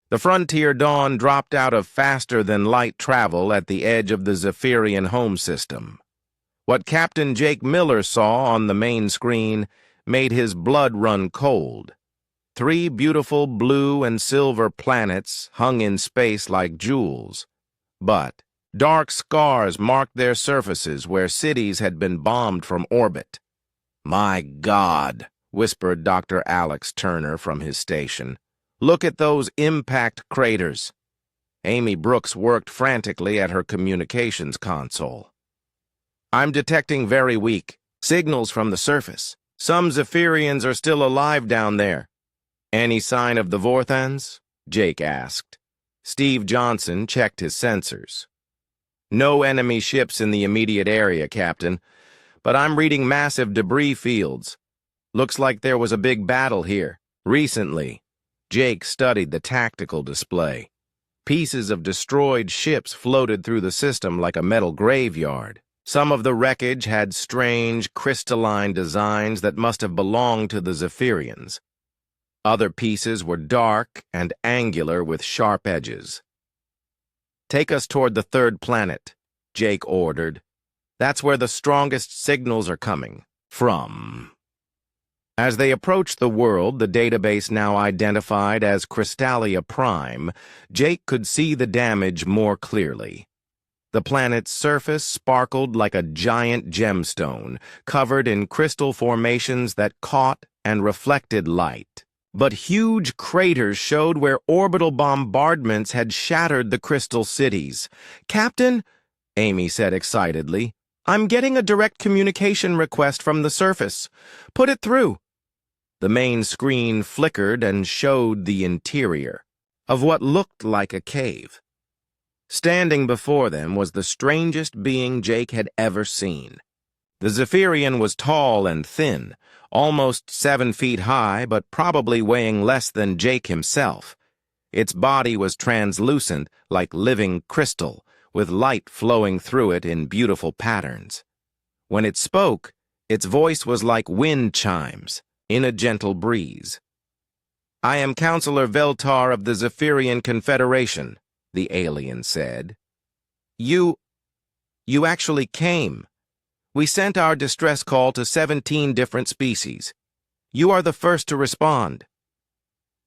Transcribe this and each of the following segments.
The Frontier Dawn dropped out of faster-than-light travel at the edge of the Zephyrian home system. What Captain Jake Miller saw on the main screen made his blood run cold. 3 beautiful blue and silver planets hung in space like jewels. But dark scars marked their surfaces where cities had been bombed from orbit. "My God," whispered Dr. Alex Turner from his station. "Look at those impact craters." Amy Brooks worked frantically at her communications console. "I'm detecting very weak signals from the surface. Some Zephyrians are still alive down there." "Any sign of the Vorthans?" Jake asked. Steve Johnson checked his sensors. "No enemy ships in the immediate area, Captain, but I'm reading massive debris fields. Looks like there was a big battle here recently." Jake studied the tactical display. Pieces of destroyed ships floated through the system like a metal graveyard. Some of the wreckage had strange, crystalline designs that must have belonged to the Zephyrians. Other pieces were dark and angular with sharp edges. "Take us toward the 3rd planet," Jake ordered. "That's where the strongest signals are coming from." As they approached the world the database now identified as Crystallia Prime, Jake could see the damage more clearly. The planet's surface sparkled like a giant gemstone, covered in crystal formations that caught and reflected light. But huge craters showed where orbital bombardments had shattered the crystal cities. "Captain," Amy said excitedly, "I'm getting a direct communication request from the surface. Put it through." The main screen flickered and showed the interior of what looked like a cave. Standing before them was the strangest being Jake had ever seen. The Zephyrian was tall and thin, almost 7 feet high, but probably weighing less than Jake himself. Its body was translucent, like living crystal, with light flowing through it in beautiful patterns. When it spoke, its voice was like wind chimes in a gentle breeze. "I am Counselor Veltar of the Zephyrian Confederation," the alien said. You actually came. We sent our distress call to 17 different species. You are the first to respond."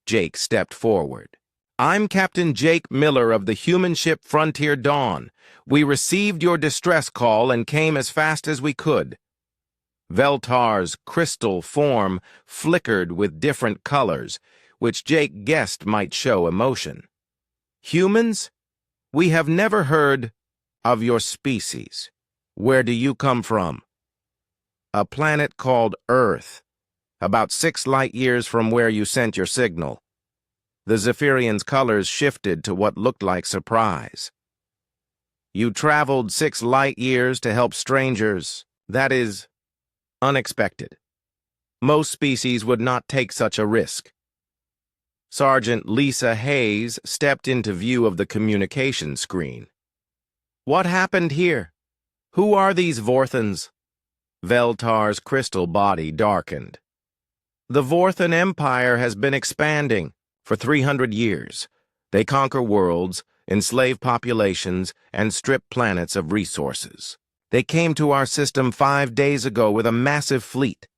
Jake stepped forward. "I'm Captain Jake Miller of the human ship Frontier Dawn. We received your distress call and came as fast as we could." Veltar's crystal form flickered with different colors, which Jake guessed might show emotion. "Humans, we have never heard of your species. Where do you come from?" "A planet called Earth, about 6 light-years from where you sent your signal." The Zephyrian's colors shifted to what looked like surprise. "You traveled 6 light-years to help strangers. That is unexpected. Most species would not take such a risk." Sergeant Lisa Hayes stepped into view of the communication screen. "What happened here? Who are these Vorthans?" Veltar's crystal body darkened. "The Vorthan Empire has been expanding for 300 years. They conquer worlds, enslave populations, and strip planets of resources. They came to our system 5 days ago with a massive fleet."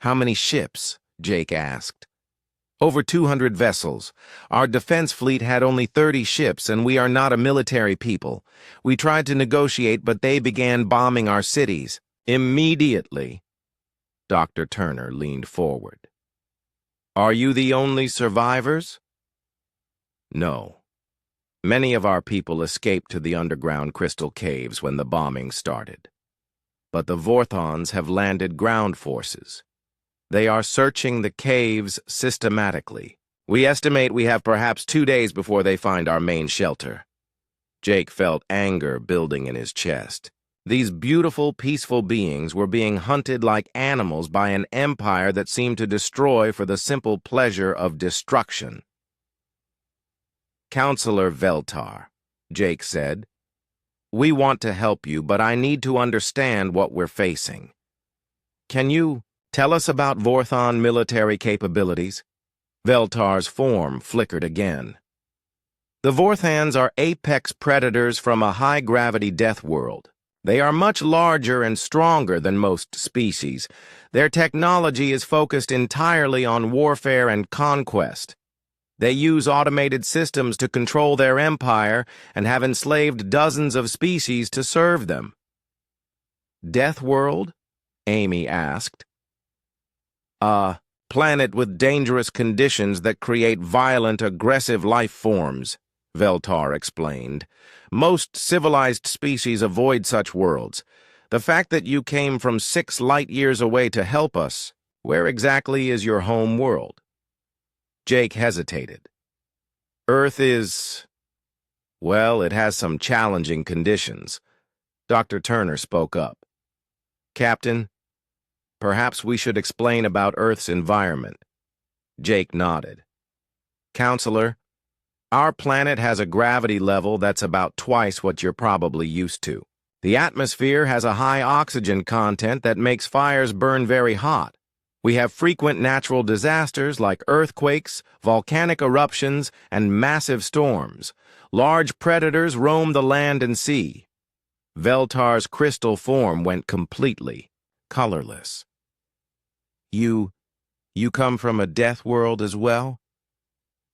"How many ships?" Jake asked. "Over 200 vessels. Our defense fleet had only 30 ships, and we are not a military people. We tried to negotiate, but they began bombing our cities. Immediately." Dr. Turner leaned forward. "Are you the only survivors?" "No. Many of our people escaped to the underground crystal caves when the bombing started. But the Vorthons have landed ground forces. They are searching the caves systematically. We estimate we have perhaps 2 days before they find our main shelter." Jake felt anger building in his chest. These beautiful, peaceful beings were being hunted like animals by an empire that seemed to destroy for the simple pleasure of destruction. "Counselor Veltar," Jake said, "we want to help you, but I need to understand what we're facing. Can you tell us about Vorthon military capabilities?" Veltar's form flickered again. The Vorthans are apex predators from a high-gravity death world. They are much larger and stronger than most species. Their technology is focused entirely on warfare and conquest. They use automated systems to control their empire and have enslaved dozens of species to serve them. Deathworld? Amy asked. A planet with dangerous conditions that create violent, aggressive life forms, Veltar explained. Most civilized species avoid such worlds. The fact that you came from 6 light years away to help us, where exactly is your home world? Jake hesitated. Earth is... well, it has some challenging conditions. Dr. Turner spoke up. Captain, perhaps we should explain about Earth's environment. Jake nodded. Counselor, our planet has a gravity level that's about twice what you're probably used to. The atmosphere has a high oxygen content that makes fires burn very hot. We have frequent natural disasters like earthquakes, volcanic eruptions, and massive storms. Large predators roam the land and sea. Veltar's crystal form went completely colorless. You come from a death world as well?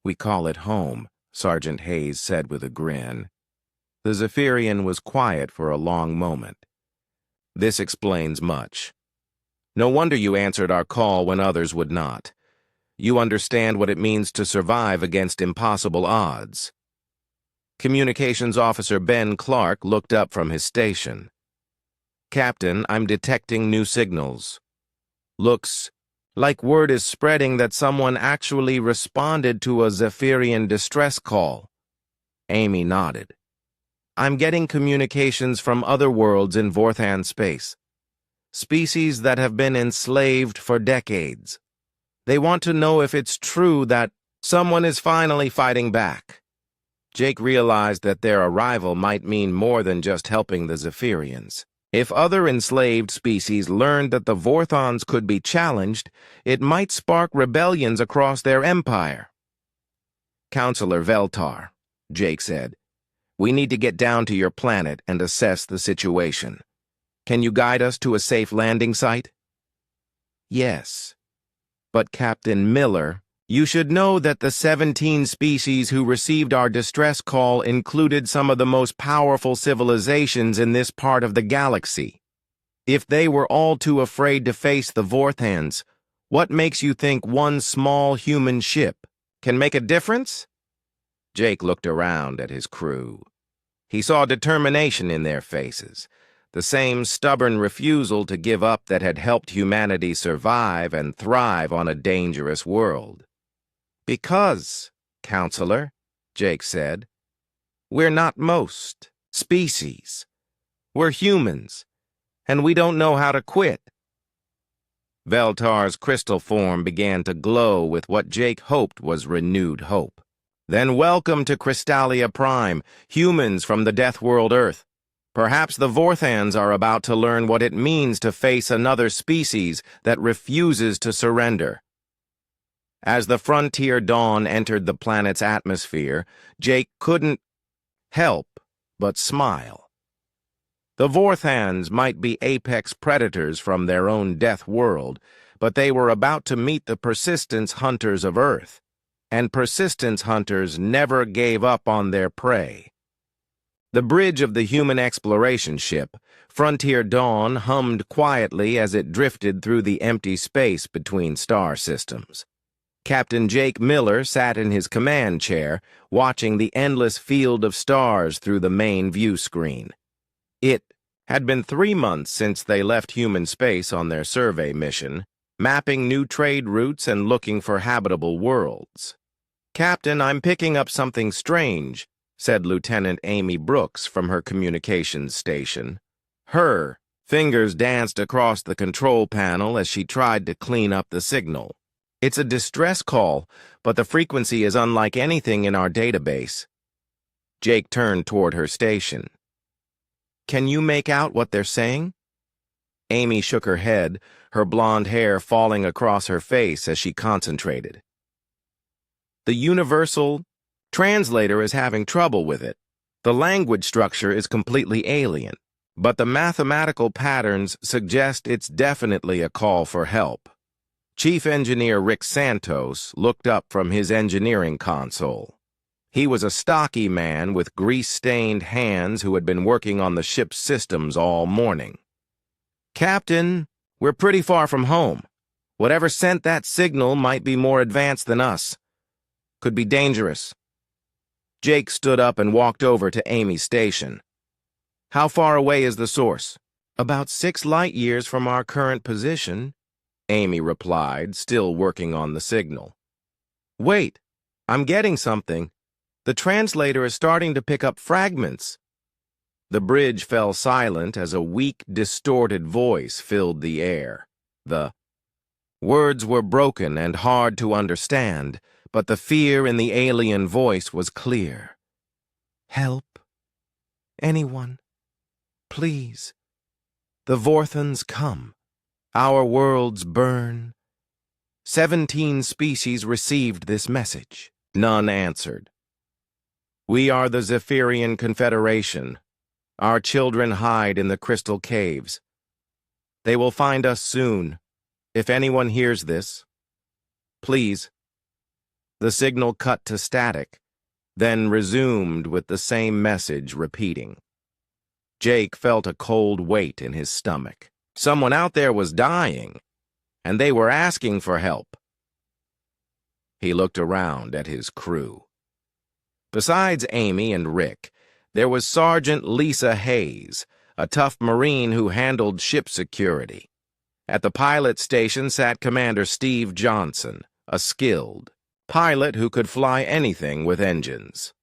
We call it home, Sergeant Hayes said with a grin. The Zephyrian was quiet for a long moment. This explains much. No wonder you answered our call when others would not. You understand what it means to survive against impossible odds. Communications Officer Ben Clark looked up from his station. Captain, I'm detecting new signals. Looks like word is spreading that someone actually responded to a Zephyrian distress call. Amy nodded. I'm getting communications from other worlds in Vorthan space. Species that have been enslaved for decades. They want to know if it's true that someone is finally fighting back. Jake realized that their arrival might mean more than just helping the Zephyrians. If other enslaved species learned that the Vorthons could be challenged, it might spark rebellions across their empire. Counselor Veltar, Jake said, we need to get down to your planet and assess the situation. Can you guide us to a safe landing site? Yes. But Captain Miller, you should know that the 17 species who received our distress call included some of the most powerful civilizations in this part of the galaxy. If they were all too afraid to face the Vorthans, what makes you think one small human ship can make a difference? Jake looked around at his crew. He saw determination in their faces, the same stubborn refusal to give up that had helped humanity survive and thrive on a dangerous world. Because, Counselor, Jake said, we're not most species. We're humans, and we don't know how to quit. Veltar's crystal form began to glow with what Jake hoped was renewed hope. Then welcome to Crystallia Prime, humans from the Death World Earth. Perhaps the Vorthans are about to learn what it means to face another species that refuses to surrender. As the frontier dawn entered the planet's atmosphere, Jake couldn't help but smile. The Vorthans might be apex predators from their own death world, but they were about to meet the persistence hunters of Earth, and persistence hunters never gave up on their prey. The bridge of the human exploration ship, Frontier Dawn, hummed quietly as it drifted through the empty space between star systems. Captain Jake Miller sat in his command chair, watching the endless field of stars through the main view screen. It had been 3 months since they left human space on their survey mission, mapping new trade routes and looking for habitable worlds. Captain, I'm picking up something strange, said Lieutenant Amy Brooks from her communications station. Her fingers danced across the control panel as she tried to clean up the signal. It's a distress call, but the frequency is unlike anything in our database. Jake turned toward her station. Can you make out what they're saying? Amy shook her head, her blonde hair falling across her face as she concentrated. The universal translator is having trouble with it. The language structure is completely alien, but the mathematical patterns suggest it's definitely a call for help. Chief Engineer Rick Santos looked up from his engineering console. He was a stocky man with grease-stained hands who had been working on the ship's systems all morning. "Captain, we're pretty far from home. Whatever sent that signal might be more advanced than us. Could be dangerous." Jake stood up and walked over to Amy's station. "How far away is the source?" "About 6 light years from our current position," Amy replied, still working on the signal. "Wait, I'm getting something. The translator is starting to pick up fragments." The bridge fell silent as a weak, distorted voice filled the air. The words were broken and hard to understand, but the fear in the alien voice was clear. "Help. Anyone. Please. The Vorthons come. Our worlds burn." 17 species received this message. None answered. "We are the Zephyrian Confederation. Our children hide in the crystal caves. They will find us soon. If anyone hears this, please." The signal cut to static, then resumed with the same message repeating. Jake felt a cold weight in his stomach. Someone out there was dying, and they were asking for help. He looked around at his crew. Besides Amy and Rick, there was Sergeant Lisa Hayes, a tough Marine who handled ship security. At the pilot station sat Commander Steve Johnson, a skilled pilot who could fly anything with engines.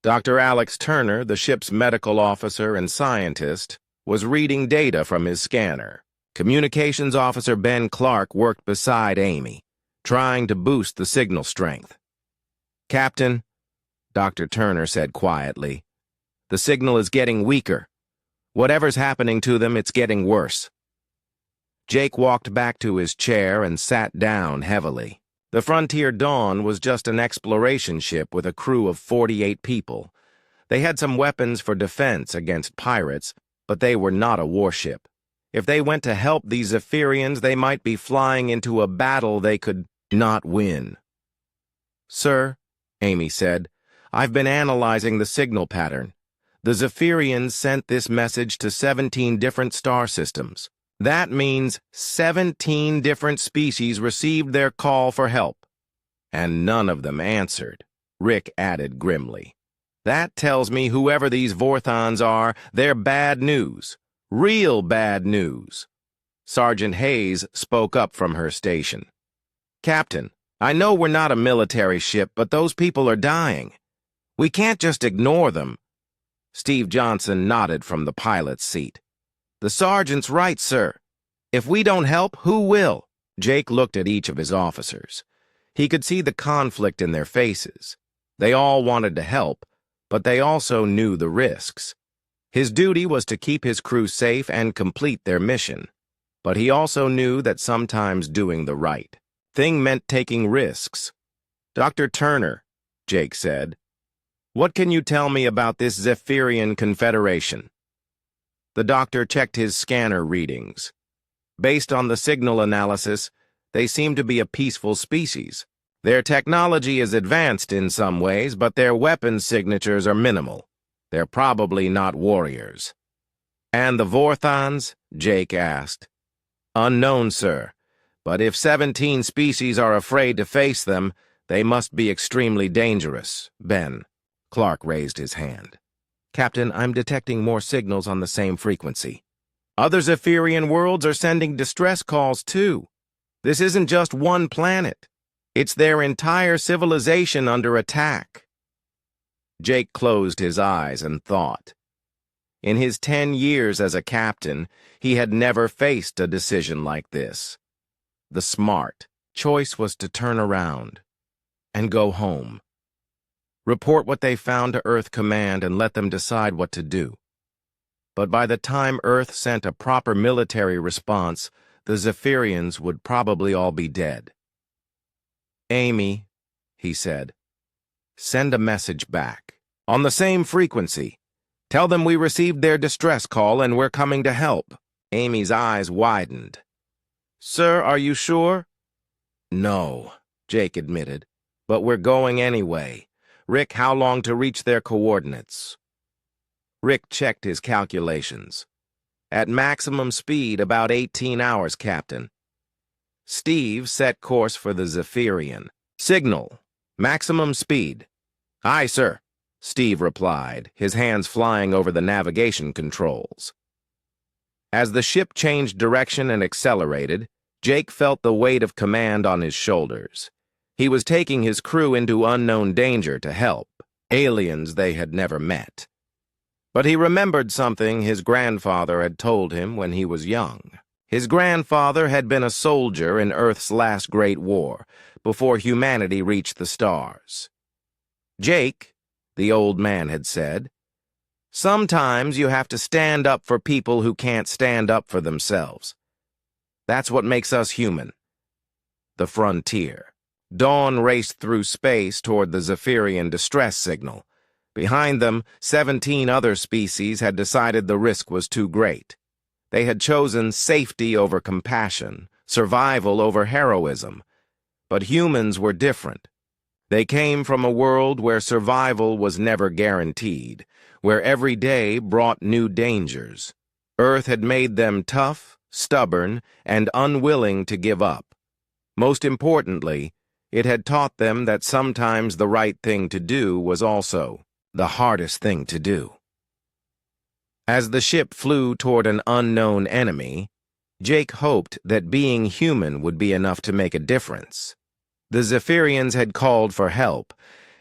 Dr. Alex Turner, the ship's medical officer and scientist, was reading data from his scanner. Communications Officer Ben Clark worked beside Amy, trying to boost the signal strength. "Captain," Dr. Turner said quietly, "the signal is getting weaker. Whatever's happening to them, it's getting worse." Jake walked back to his chair and sat down heavily. The Frontier Dawn was just an exploration ship with a crew of 48 people. They had some weapons for defense against pirates, but they were not a warship. If they went to help these Zephyrians, they might be flying into a battle they could not win. "Sir," Amy said, "I've been analyzing the signal pattern. The Zephyrians sent this message to 17 different star systems. That means 17 different species received their call for help. And none of them answered," Rick added grimly. "That tells me whoever these Vorthons are, they're bad news. Real bad news." Sergeant Hayes spoke up from her station. "Captain, I know we're not a military ship, but those people are dying. We can't just ignore them." Steve Johnson nodded from the pilot's seat. "The sergeant's right, sir. If we don't help, who will?" Jake looked at each of his officers. He could see the conflict in their faces. They all wanted to help, but they also knew the risks. His duty was to keep his crew safe and complete their mission. But he also knew that sometimes doing the right thing meant taking risks. "Dr. Turner," Jake said, "what can you tell me about this Zephyrian Confederation?" The doctor checked his scanner readings. Based on the signal analysis, they seem to be a peaceful species. Their technology is advanced in some ways, but their weapon signatures are minimal. They're probably not warriors. "And the Vorthons?" Jake asked. "Unknown, sir. But if 17 species are afraid to face them, they must be extremely dangerous." "Ben," Clark raised his hand. "Captain, I'm detecting more signals on the same frequency. Other Zephyrian worlds are sending distress calls, too. This isn't just one planet. It's their entire civilization under attack." Jake closed his eyes and thought. In his 10 years as a captain, he had never faced a decision like this. The smart choice was to turn around and go home. Report what they found to Earth Command and let them decide what to do. But by the time Earth sent a proper military response, the Zephyrians would probably all be dead. "Amy," he said. "Send a message back. On the same frequency. Tell them we received their distress call and we're coming to help." Amy's eyes widened. "Sir, are you sure?" "No," Jake admitted. "But we're going anyway. Rick, how long to reach their coordinates?" Rick checked his calculations. "At maximum speed, about 18 hours, Captain." Steve set course for the Zephyrian. "Signal. Maximum speed." "Aye, sir," Steve replied, his hands flying over the navigation controls. As the ship changed direction and accelerated, Jake felt the weight of command on his shoulders. He was taking his crew into unknown danger to help, aliens they had never met. But he remembered something his grandfather had told him when he was young. His grandfather had been a soldier in Earth's last great war, before humanity reached the stars. "Jake," the old man had said, "sometimes you have to stand up for people who can't stand up for themselves. That's what makes us human." The frontier. Dawn raced through space toward the Zephyrian distress signal. Behind them, 17 other species had decided the risk was too great. They had chosen safety over compassion, survival over heroism. But humans were different. They came from a world where survival was never guaranteed, where every day brought new dangers. Earth had made them tough, stubborn, and unwilling to give up. Most importantly, it had taught them that sometimes the right thing to do was also the hardest thing to do. As the ship flew toward an unknown enemy, Jake hoped that being human would be enough to make a difference. The Zephyrians had called for help,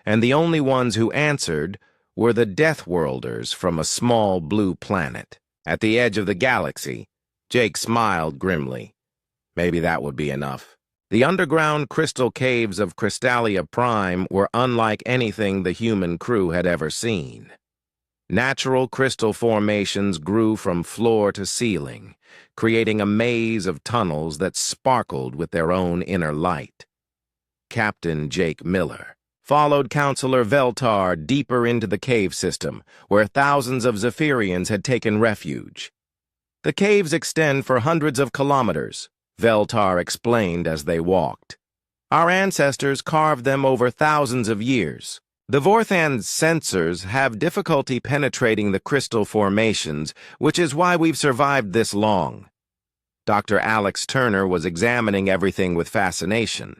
and the only ones who answered were the Deathworlders from a small blue planet. At the edge of the galaxy, Jake smiled grimly. Maybe that would be enough. The underground crystal caves of Crystallia Prime were unlike anything the human crew had ever seen. Natural crystal formations grew from floor to ceiling, creating a maze of tunnels that sparkled with their own inner light. Captain Jake Miller followed Counselor Veltar deeper into the cave system, where thousands of Zephyrians had taken refuge. "The caves extend for hundreds of kilometers," Veltar explained as they walked. "Our ancestors carved them over thousands of years. The Vorthan's sensors have difficulty penetrating the crystal formations, which is why we've survived this long." Dr. Alex Turner was examining everything with fascination.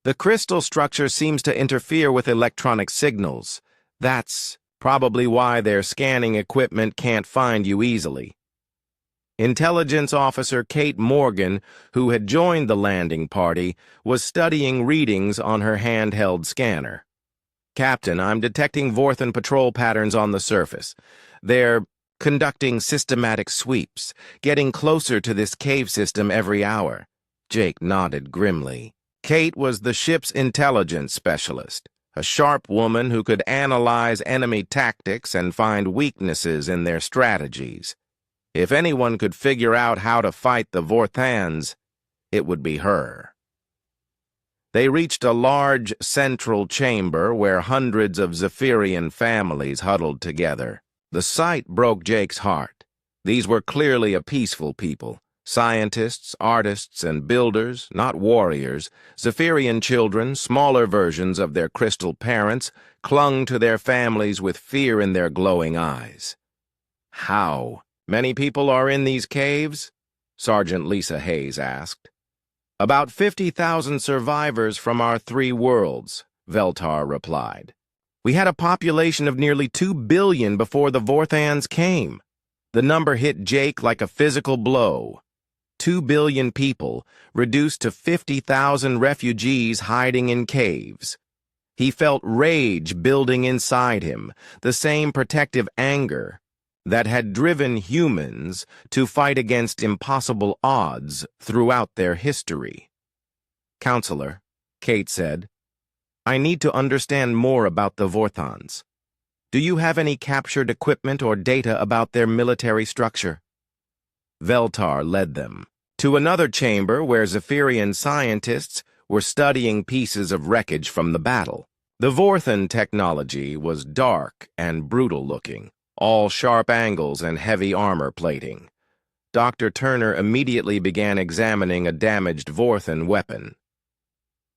"The crystal structure seems to interfere with electronic signals. That's probably why their scanning equipment can't find you easily." Intelligence Officer Kate Morgan, who had joined the landing party, was studying readings on her handheld scanner. "Captain, I'm detecting Vorthan patrol patterns on the surface. They're conducting systematic sweeps, getting closer to this cave system every hour." Jake nodded grimly. Kate was the ship's intelligence specialist, a sharp woman who could analyze enemy tactics and find weaknesses in their strategies. If anyone could figure out how to fight the Vorthans, it would be her. They reached a large central chamber where hundreds of Zephyrian families huddled together. The sight broke Jake's heart. These were clearly a peaceful people. Scientists, artists, and builders, not warriors. Zephyrian children, smaller versions of their crystal parents, clung to their families with fear in their glowing eyes. "How many people are in these caves?" Sergeant Lisa Hayes asked. "About 50,000 survivors from our 3 worlds," Veltar replied. "We had a population of nearly 2 billion before the Vorthans came." The number hit Jake like a physical blow. 2 billion people, reduced to 50,000 refugees hiding in caves. He felt rage building inside him, the same protective anger that had driven humans to fight against impossible odds throughout their history. "Counselor," Kate said, "I need to understand more about the Vorthans. Do you have any captured equipment or data about their military structure?" Veltar led them to another chamber where Zephyrian scientists were studying pieces of wreckage from the battle. The Vorthan technology was dark and brutal-looking, all sharp angles and heavy armor plating. Dr. Turner immediately began examining a damaged Vorthan weapon.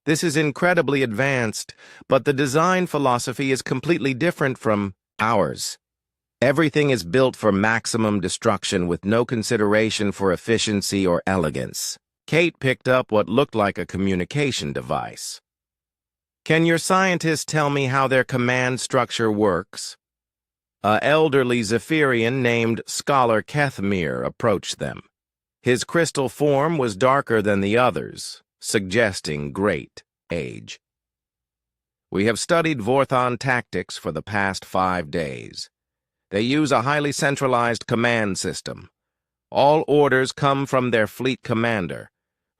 This is incredibly advanced, but the design philosophy is completely different from ours. Everything is built for maximum destruction with no consideration for efficiency or elegance. Kate picked up what looked like a communication device. Can your scientists tell me how their command structure works? An elderly Zephyrian named Scholar Kethmir approached them. His crystal form was darker than the others, suggesting great age. We have studied Vorthan tactics for the past 5 days. They use a highly centralized command system. All orders come from their fleet commander,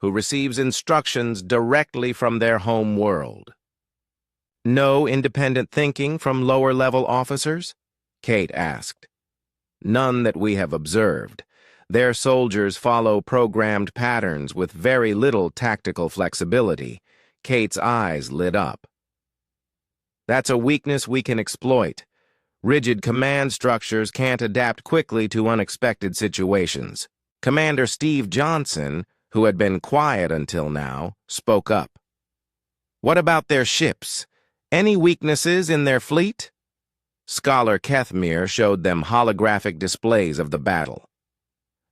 who receives instructions directly from their home world. No independent thinking from lower-level officers? Kate asked. None that we have observed. Their soldiers follow programmed patterns with very little tactical flexibility. Kate's eyes lit up. That's a weakness we can exploit. Rigid command structures can't adapt quickly to unexpected situations. Commander Steve Johnson, who had been quiet until now, spoke up. What about their ships? Any weaknesses in their fleet? Scholar Kethmir showed them holographic displays of the battle.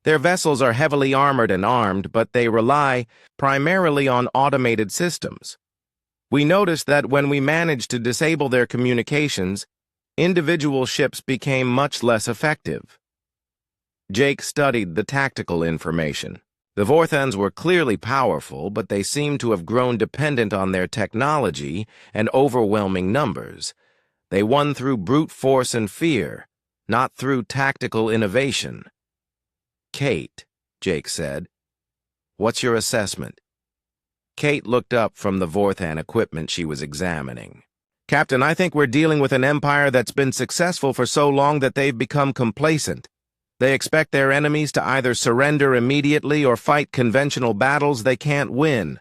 Their vessels are heavily armored and armed, but they rely primarily on automated systems. We noticed that when we managed to disable their communications, individual ships became much less effective. Jake studied the tactical information. The Vorthans were clearly powerful, but they seemed to have grown dependent on their technology and overwhelming numbers. They won through brute force and fear, not through tactical innovation. Kate, Jake said, what's your assessment? Kate looked up from the Vorthan equipment she was examining. Captain, I think we're dealing with an empire that's been successful for so long that they've become complacent. They expect their enemies to either surrender immediately or fight conventional battles they can't win.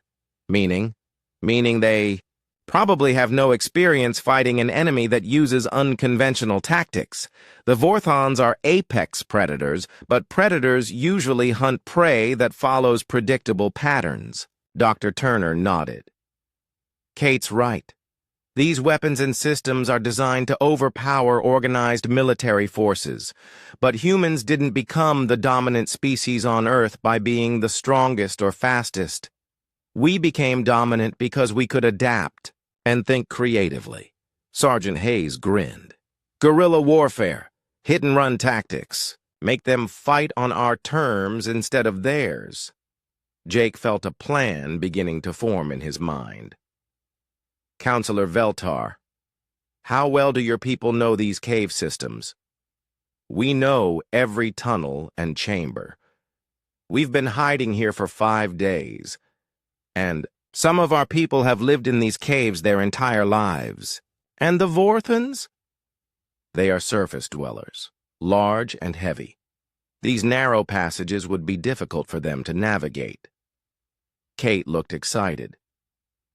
Meaning they probably have no experience fighting an enemy that uses unconventional tactics. The Vorthans are apex predators, but predators usually hunt prey that follows predictable patterns. Dr. Turner nodded. Kate's right. These weapons and systems are designed to overpower organized military forces. But humans didn't become the dominant species on Earth by being the strongest or fastest. We became dominant because we could adapt and think creatively. Sergeant Hayes grinned. Guerrilla warfare, hit-and-run tactics, make them fight on our terms instead of theirs. Jake felt a plan beginning to form in his mind. Counselor Veltar, how well do your people know these cave systems? We know every tunnel and chamber. We've been hiding here for 5 days, and some of our people have lived in these caves their entire lives. And the Vorthans? They are surface dwellers, large and heavy. These narrow passages would be difficult for them to navigate. Kate looked excited.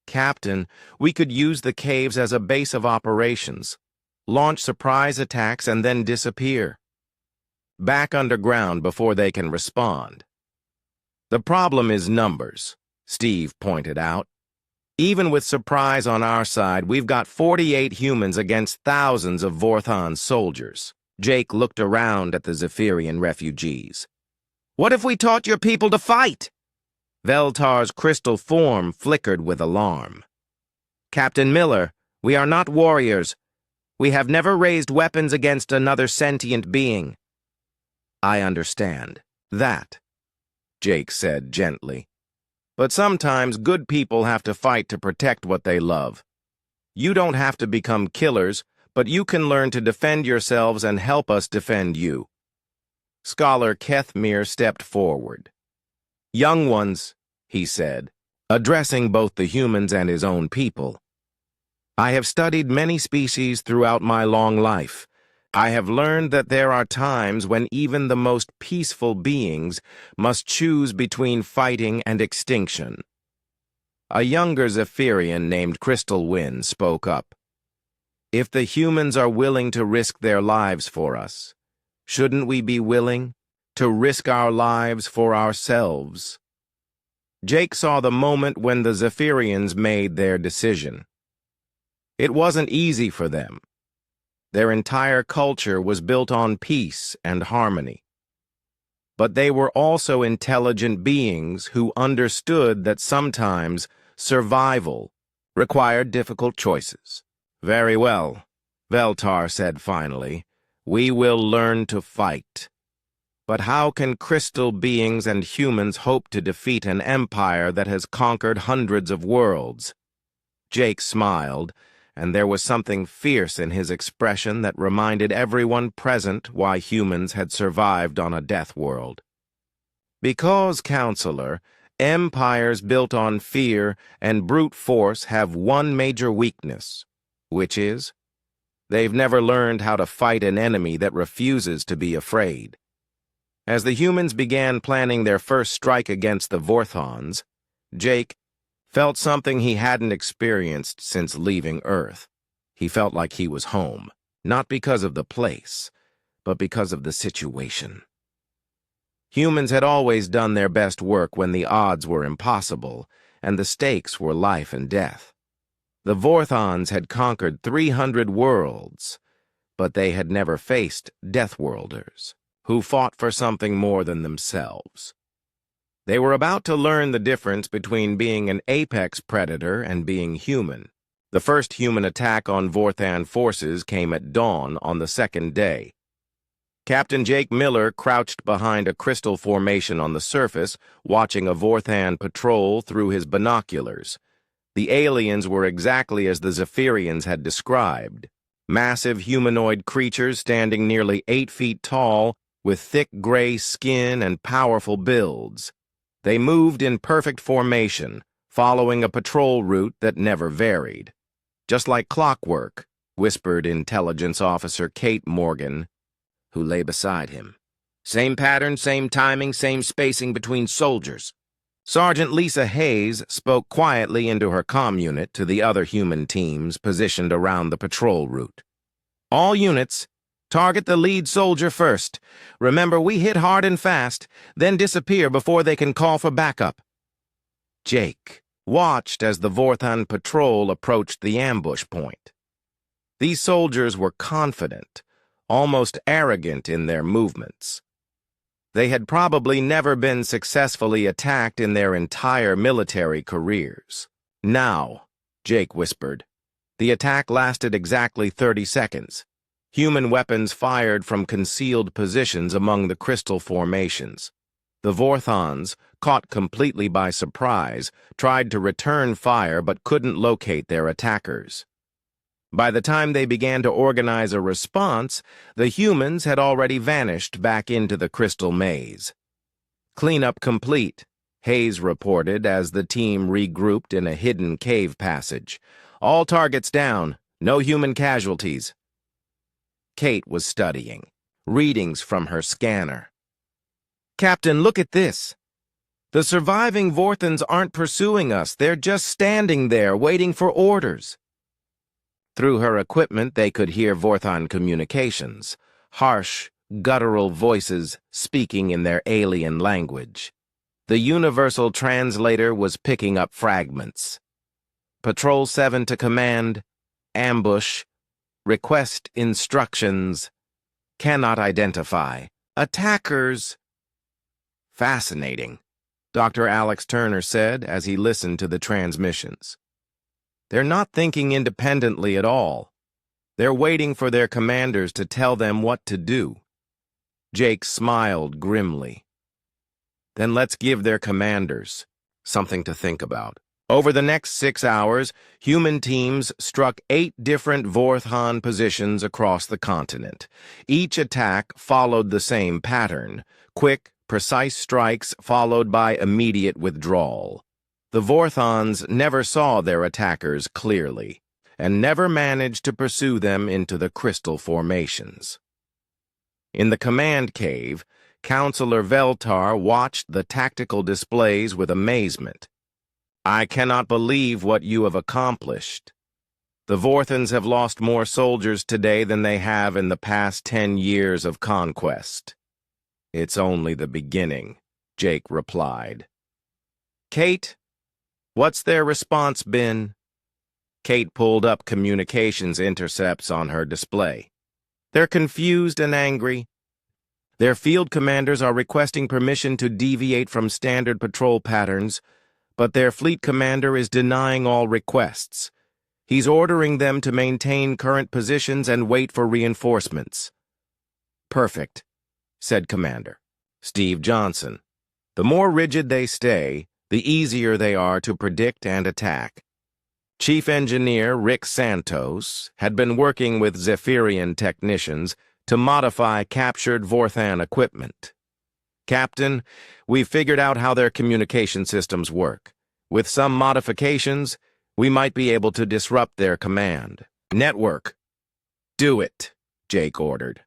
Captain, we could use the caves as a base of operations, launch surprise attacks and then disappear. Back underground before they can respond. The problem is numbers, Steve pointed out. Even with surprise on our side, we've got 48 humans against thousands of Vorthan soldiers. Jake looked around at the Zephyrian refugees. What if we taught your people to fight? Veltar's crystal form flickered with alarm. Captain Miller, we are not warriors. We have never raised weapons against another sentient being. I understand that, Jake said gently. But sometimes good people have to fight to protect what they love. You don't have to become killers, but you can learn to defend yourselves and help us defend you. Scholar Kethmir stepped forward. Young ones, he said, addressing both the humans and his own people. I have studied many species throughout my long life. I have learned that there are times when even the most peaceful beings must choose between fighting and extinction. A younger Zephyrian named Crystal Wind spoke up. "If the humans are willing to risk their lives for us, shouldn't we be willing to risk our lives for ourselves?" Jake saw the moment when the Zephyrians made their decision. It wasn't easy for them. Their entire culture was built on peace and harmony. But they were also intelligent beings who understood that sometimes survival required difficult choices. "Very well," Veltar said finally. "We will learn to fight. But how can crystal beings and humans hope to defeat an empire that has conquered hundreds of worlds?" Jake smiled, and there was something fierce in his expression that reminded everyone present why humans had survived on a death world. "Because, Counselor, empires built on fear and brute force have one major weakness, which is they've never learned how to fight an enemy that refuses to be afraid." As the humans began planning their first strike against the Vorthons, Jake felt something he hadn't experienced since leaving Earth. He felt like he was home, not because of the place, but because of the situation. Humans had always done their best work when the odds were impossible, and the stakes were life and death. The Vorthons had conquered 300 worlds, but they had never faced Deathworlders, who fought for something more than themselves. They were about to learn the difference between being an apex predator and being human. The first human attack on Vorthan forces came at dawn on the second day. Captain Jake Miller crouched behind a crystal formation on the surface, watching a Vorthan patrol through his binoculars. The aliens were exactly as the Zephyrians had described. Massive humanoid creatures standing nearly 8 feet tall, with thick gray skin and powerful builds. They moved in perfect formation, following a patrol route that never varied. "Just like clockwork," whispered Intelligence Officer Kate Morgan, who lay beside him. "Same pattern, same timing, same spacing between soldiers." Sergeant Lisa Hayes spoke quietly into her comm unit to the other human teams positioned around the patrol route. "All units, target the lead soldier first. Remember, we hit hard and fast, then disappear before they can call for backup." Jake watched as the Vorthan patrol approached the ambush point. These soldiers were confident, almost arrogant in their movements. They had probably never been successfully attacked in their entire military careers. "Now," Jake whispered. The attack lasted exactly 30 seconds. Human weapons fired from concealed positions among the crystal formations. The Vorthons, caught completely by surprise, tried to return fire but couldn't locate their attackers. By the time they began to organize a response, the humans had already vanished back into the crystal maze. "Cleanup complete," Hayes reported as the team regrouped in a hidden cave passage. "All targets down, no human casualties." Kate was studying, readings from her scanner. "Captain, look at this. The surviving Vorthons aren't pursuing us, they're just standing there waiting for orders." Through her equipment, they could hear Vorthon communications, harsh, guttural voices speaking in their alien language. The universal translator was picking up fragments. "Patrol 7 to command, ambush, request instructions, cannot identify, attackers." "Fascinating," Dr. Alex Turner said as he listened to the transmissions. "They're not thinking independently at all. They're waiting for their commanders to tell them what to do." Jake smiled grimly. "Then let's give their commanders something to think about." Over the next 6 hours, human teams struck 8 different Vorthon positions across the continent. Each attack followed the same pattern: quick, precise strikes followed by immediate withdrawal. The Vorthons never saw their attackers clearly, and never managed to pursue them into the crystal formations. In the command cave, Counselor Veltar watched the tactical displays with amazement. I cannot believe what you have accomplished. The Vorthans have lost more soldiers today than they have in the past 10 years of conquest. It's only the beginning, Jake replied. Kate, what's their response been? Kate pulled up communications intercepts on her display. They're confused and angry. Their field commanders are requesting permission to deviate from standard patrol patterns, but their fleet commander is denying all requests. He's ordering them to maintain current positions and wait for reinforcements. Perfect, said Commander Steve Johnson. The more rigid they stay, the easier they are to predict and attack. Chief Engineer Rick Santos had been working with Zephyrian technicians to modify captured Vorthan equipment. Captain, we've figured out how their communication systems work. With some modifications, we might be able to disrupt their command network. Do it, Jake ordered.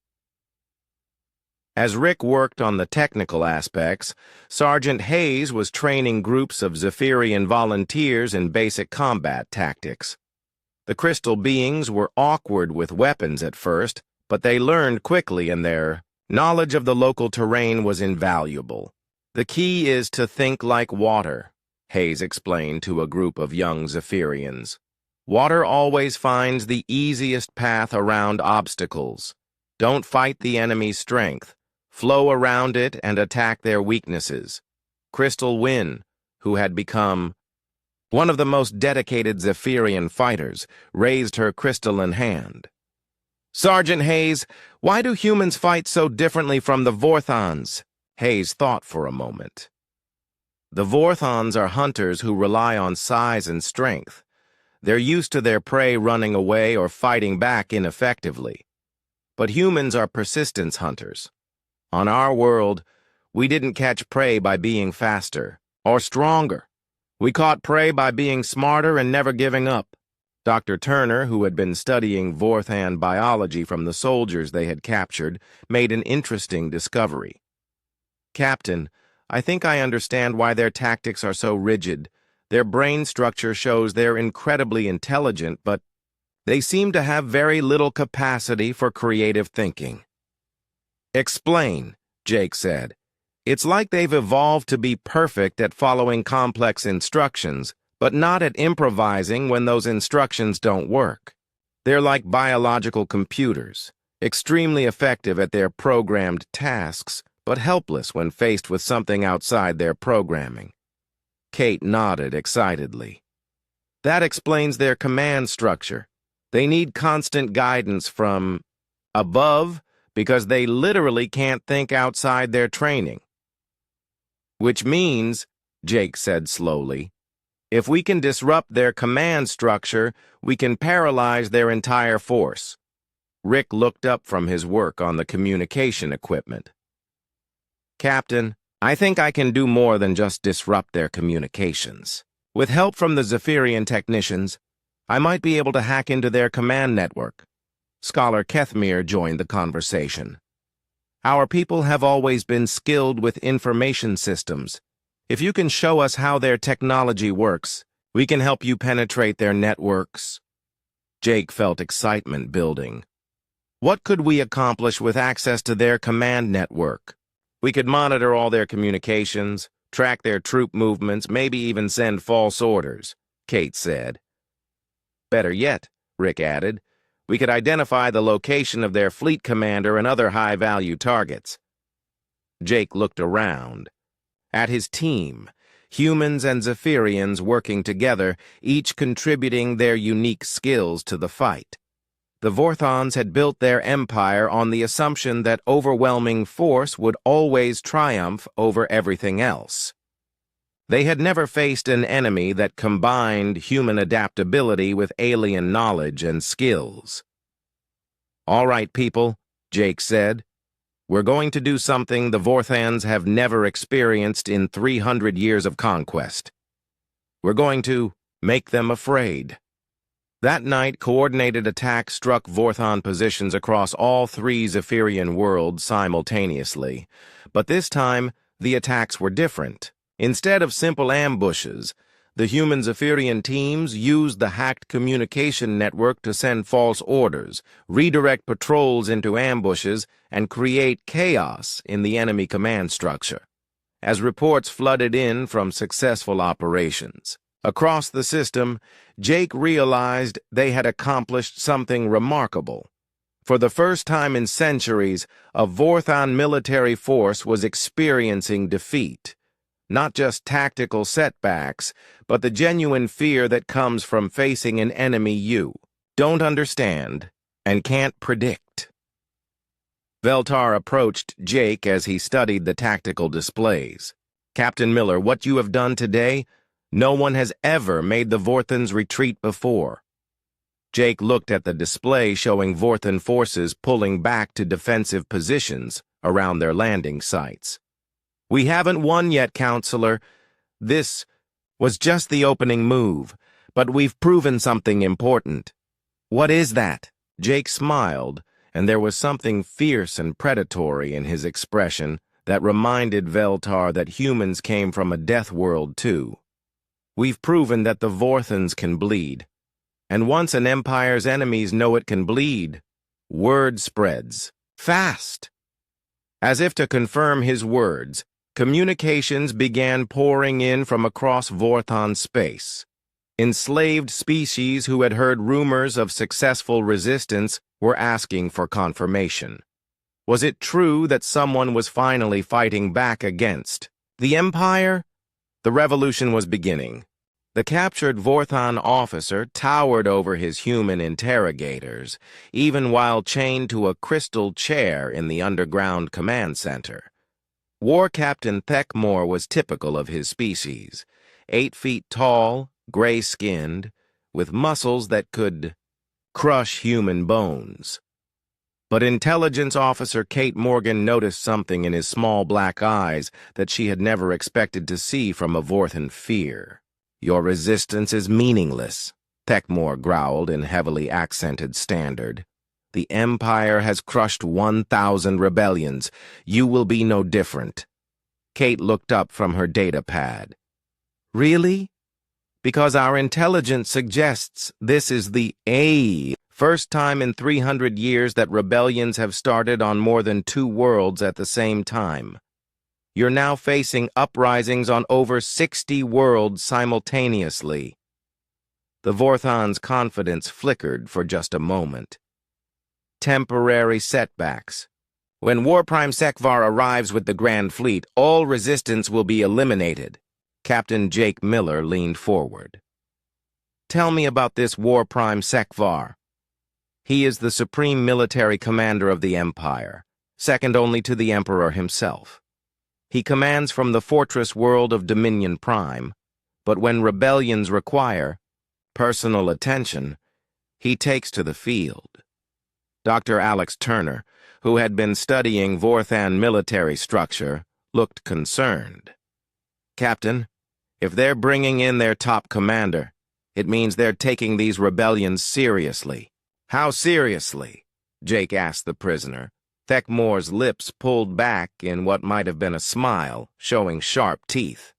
As Rick worked on the technical aspects, Sergeant Hayes was training groups of Zephyrian volunteers in basic combat tactics. The crystal beings were awkward with weapons at first, but they learned quickly, and their knowledge of the local terrain was invaluable. The key is to think like water, Hayes explained to a group of young Zephyrians. Water always finds the easiest path around obstacles. Don't fight the enemy's strength. Flow around it and attack their weaknesses. Crystal Wynn, who had become one of the most dedicated Zephyrian fighters, raised her crystalline hand. Sergeant Hayes, why do humans fight so differently from the Vorthans? Hayes thought for a moment. The Vorthans are hunters who rely on size and strength. They're used to their prey running away or fighting back ineffectively. But humans are persistence hunters. On our world, we didn't catch prey by being faster or stronger. We caught prey by being smarter and never giving up. Dr. Turner, who had been studying Vorthan biology from the soldiers they had captured, made an interesting discovery. Captain, I think I understand why their tactics are so rigid. Their brain structure shows they're incredibly intelligent, but they seem to have very little capacity for creative thinking. Explain, Jake said. It's like they've evolved to be perfect at following complex instructions, but not at improvising when those instructions don't work. They're like biological computers, extremely effective at their programmed tasks, but helpless when faced with something outside their programming. Kate nodded excitedly. That explains their command structure. They need constant guidance from above, because they literally can't think outside their training. Which means, Jake said slowly, if we can disrupt their command structure, we can paralyze their entire force. Rick looked up from his work on the communication equipment. Captain, I think I can do more than just disrupt their communications. With help from the Zephyrian technicians, I might be able to hack into their command network. Scholar Kethmir joined the conversation. Our people have always been skilled with information systems. If you can show us how their technology works, we can help you penetrate their networks. Jake felt excitement building. What could we accomplish with access to their command network? We could monitor all their communications, track their troop movements, maybe even send false orders, Kate said. Better yet, Rick added, we could identify the location of their fleet commander and other high-value targets. Jake looked around. At his team, humans and Zephyrians working together, each contributing their unique skills to the fight. The Vorthans had built their empire on the assumption that overwhelming force would always triumph over everything else. They had never faced an enemy that combined human adaptability with alien knowledge and skills. All right, people, Jake said. We're going to do something the Vorthans have never experienced in 300 years of conquest. We're going to make them afraid. That night, coordinated attacks struck Vorthan positions across all 3 Zephyrian worlds simultaneously. But this time, the attacks were different. Instead of simple ambushes, The human Zephyrian teams used the hacked communication network to send false orders, redirect patrols into ambushes, and create chaos in the enemy command structure. As reports flooded in from successful operations across the system, Jake realized they had accomplished something remarkable. For the first time in centuries, a Vorthon military force was experiencing defeat. Not just tactical setbacks, but the genuine fear that comes from facing an enemy you don't understand and can't predict. Veltar approached Jake as he studied the tactical displays. "Captain Miller, what you have done today, no one has ever made the Vorthons retreat before." Jake looked at the display showing Vorthon forces pulling back to defensive positions around their landing sites. "We haven't won yet, Counselor. This was just the opening move, but we've proven something important." "What is that?" Jake smiled, and there was something fierce and predatory in his expression that reminded Veltar that humans came from a death world too. "We've proven that the Vorthons can bleed. And once an empire's enemies know it can bleed, word spreads. Fast." As if to confirm his words, communications began pouring in from across Vorthon space. Enslaved species who had heard rumors of successful resistance were asking for confirmation. Was it true that someone was finally fighting back against the Empire? The revolution was beginning. The captured Vorthon officer towered over his human interrogators, even while chained to a crystal chair in the underground command center. War Captain Thekmor was typical of his species, 8 feet tall, gray-skinned, with muscles that could crush human bones. But Intelligence Officer Kate Morgan noticed something in his small black eyes that she had never expected to see from a Vorthon fear. "Your resistance is meaningless," Thekmor growled in heavily accented standard. "The Empire has crushed 1,000 rebellions. You will be no different." Kate looked up from her data pad. "Really? Because our intelligence suggests this is the first time in 300 years that rebellions have started on more than 2 worlds at the same time. You're now facing uprisings on over 60 worlds simultaneously." The Vorthon's confidence flickered for just a moment. "Temporary setbacks. When Warprime Sekvar arrives with the Grand Fleet, all resistance will be eliminated." Captain Jake Miller leaned forward. "Tell me about this Warprime Sekvar." "He is the supreme military commander of the Empire, second only to the Emperor himself. He commands from the fortress world of Dominion Prime, but when rebellions require personal attention, he takes to the field." Dr. Alex Turner, who had been studying Vorthon military structure, looked concerned. "Captain, if they're bringing in their top commander, it means they're taking these rebellions seriously." "How seriously?" Jake asked the prisoner. Thekmor's lips pulled back in what might have been a smile, showing sharp teeth.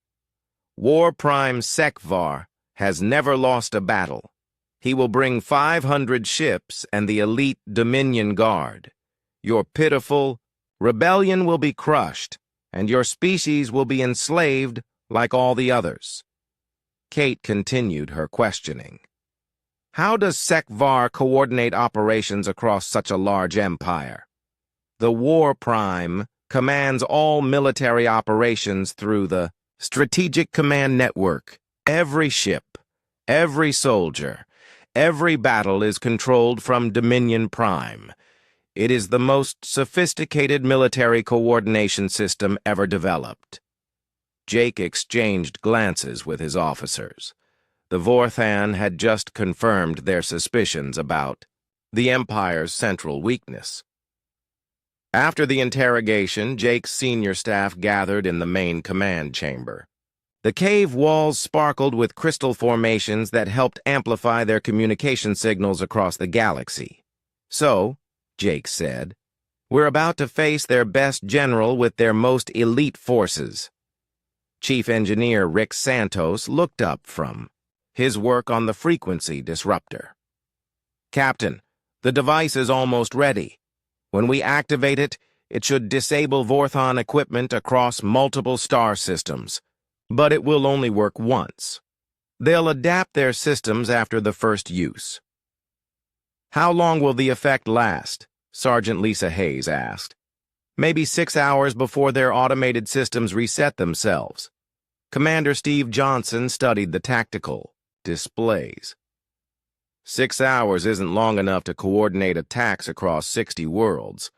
"Warprime Sekvar has never lost a battle. He will bring 500 ships and the elite Dominion Guard. Your pitiful rebellion will be crushed, and your species will be enslaved like all the others." Kate continued her questioning. "How does Sekvar coordinate operations across such a large empire?" "The Warprime commands all military operations through the Strategic Command Network. Every ship, every soldier, every battle is controlled from Dominion Prime. It is the most sophisticated military coordination system ever developed." Jake exchanged glances with his officers. The Vorthon had just confirmed their suspicions about the Empire's central weakness. After the interrogation, Jake's senior staff gathered in the main command chamber. The cave walls sparkled with crystal formations that helped amplify their communication signals across the galaxy. "So," Jake said, "we're about to face their best general with their most elite forces." Chief Engineer Rick Santos looked up from his work on the frequency disruptor. "Captain, the device is almost ready. When we activate it, it should disable Vorthon equipment across multiple star systems, but it will only work once. They'll adapt their systems after the first use." "How long will the effect last?" Sergeant Lisa Hayes asked. "Maybe 6 hours before their automated systems reset themselves." Commander Steve Johnson studied the tactical displays. 6 hours isn't long enough to coordinate attacks across 60 worlds.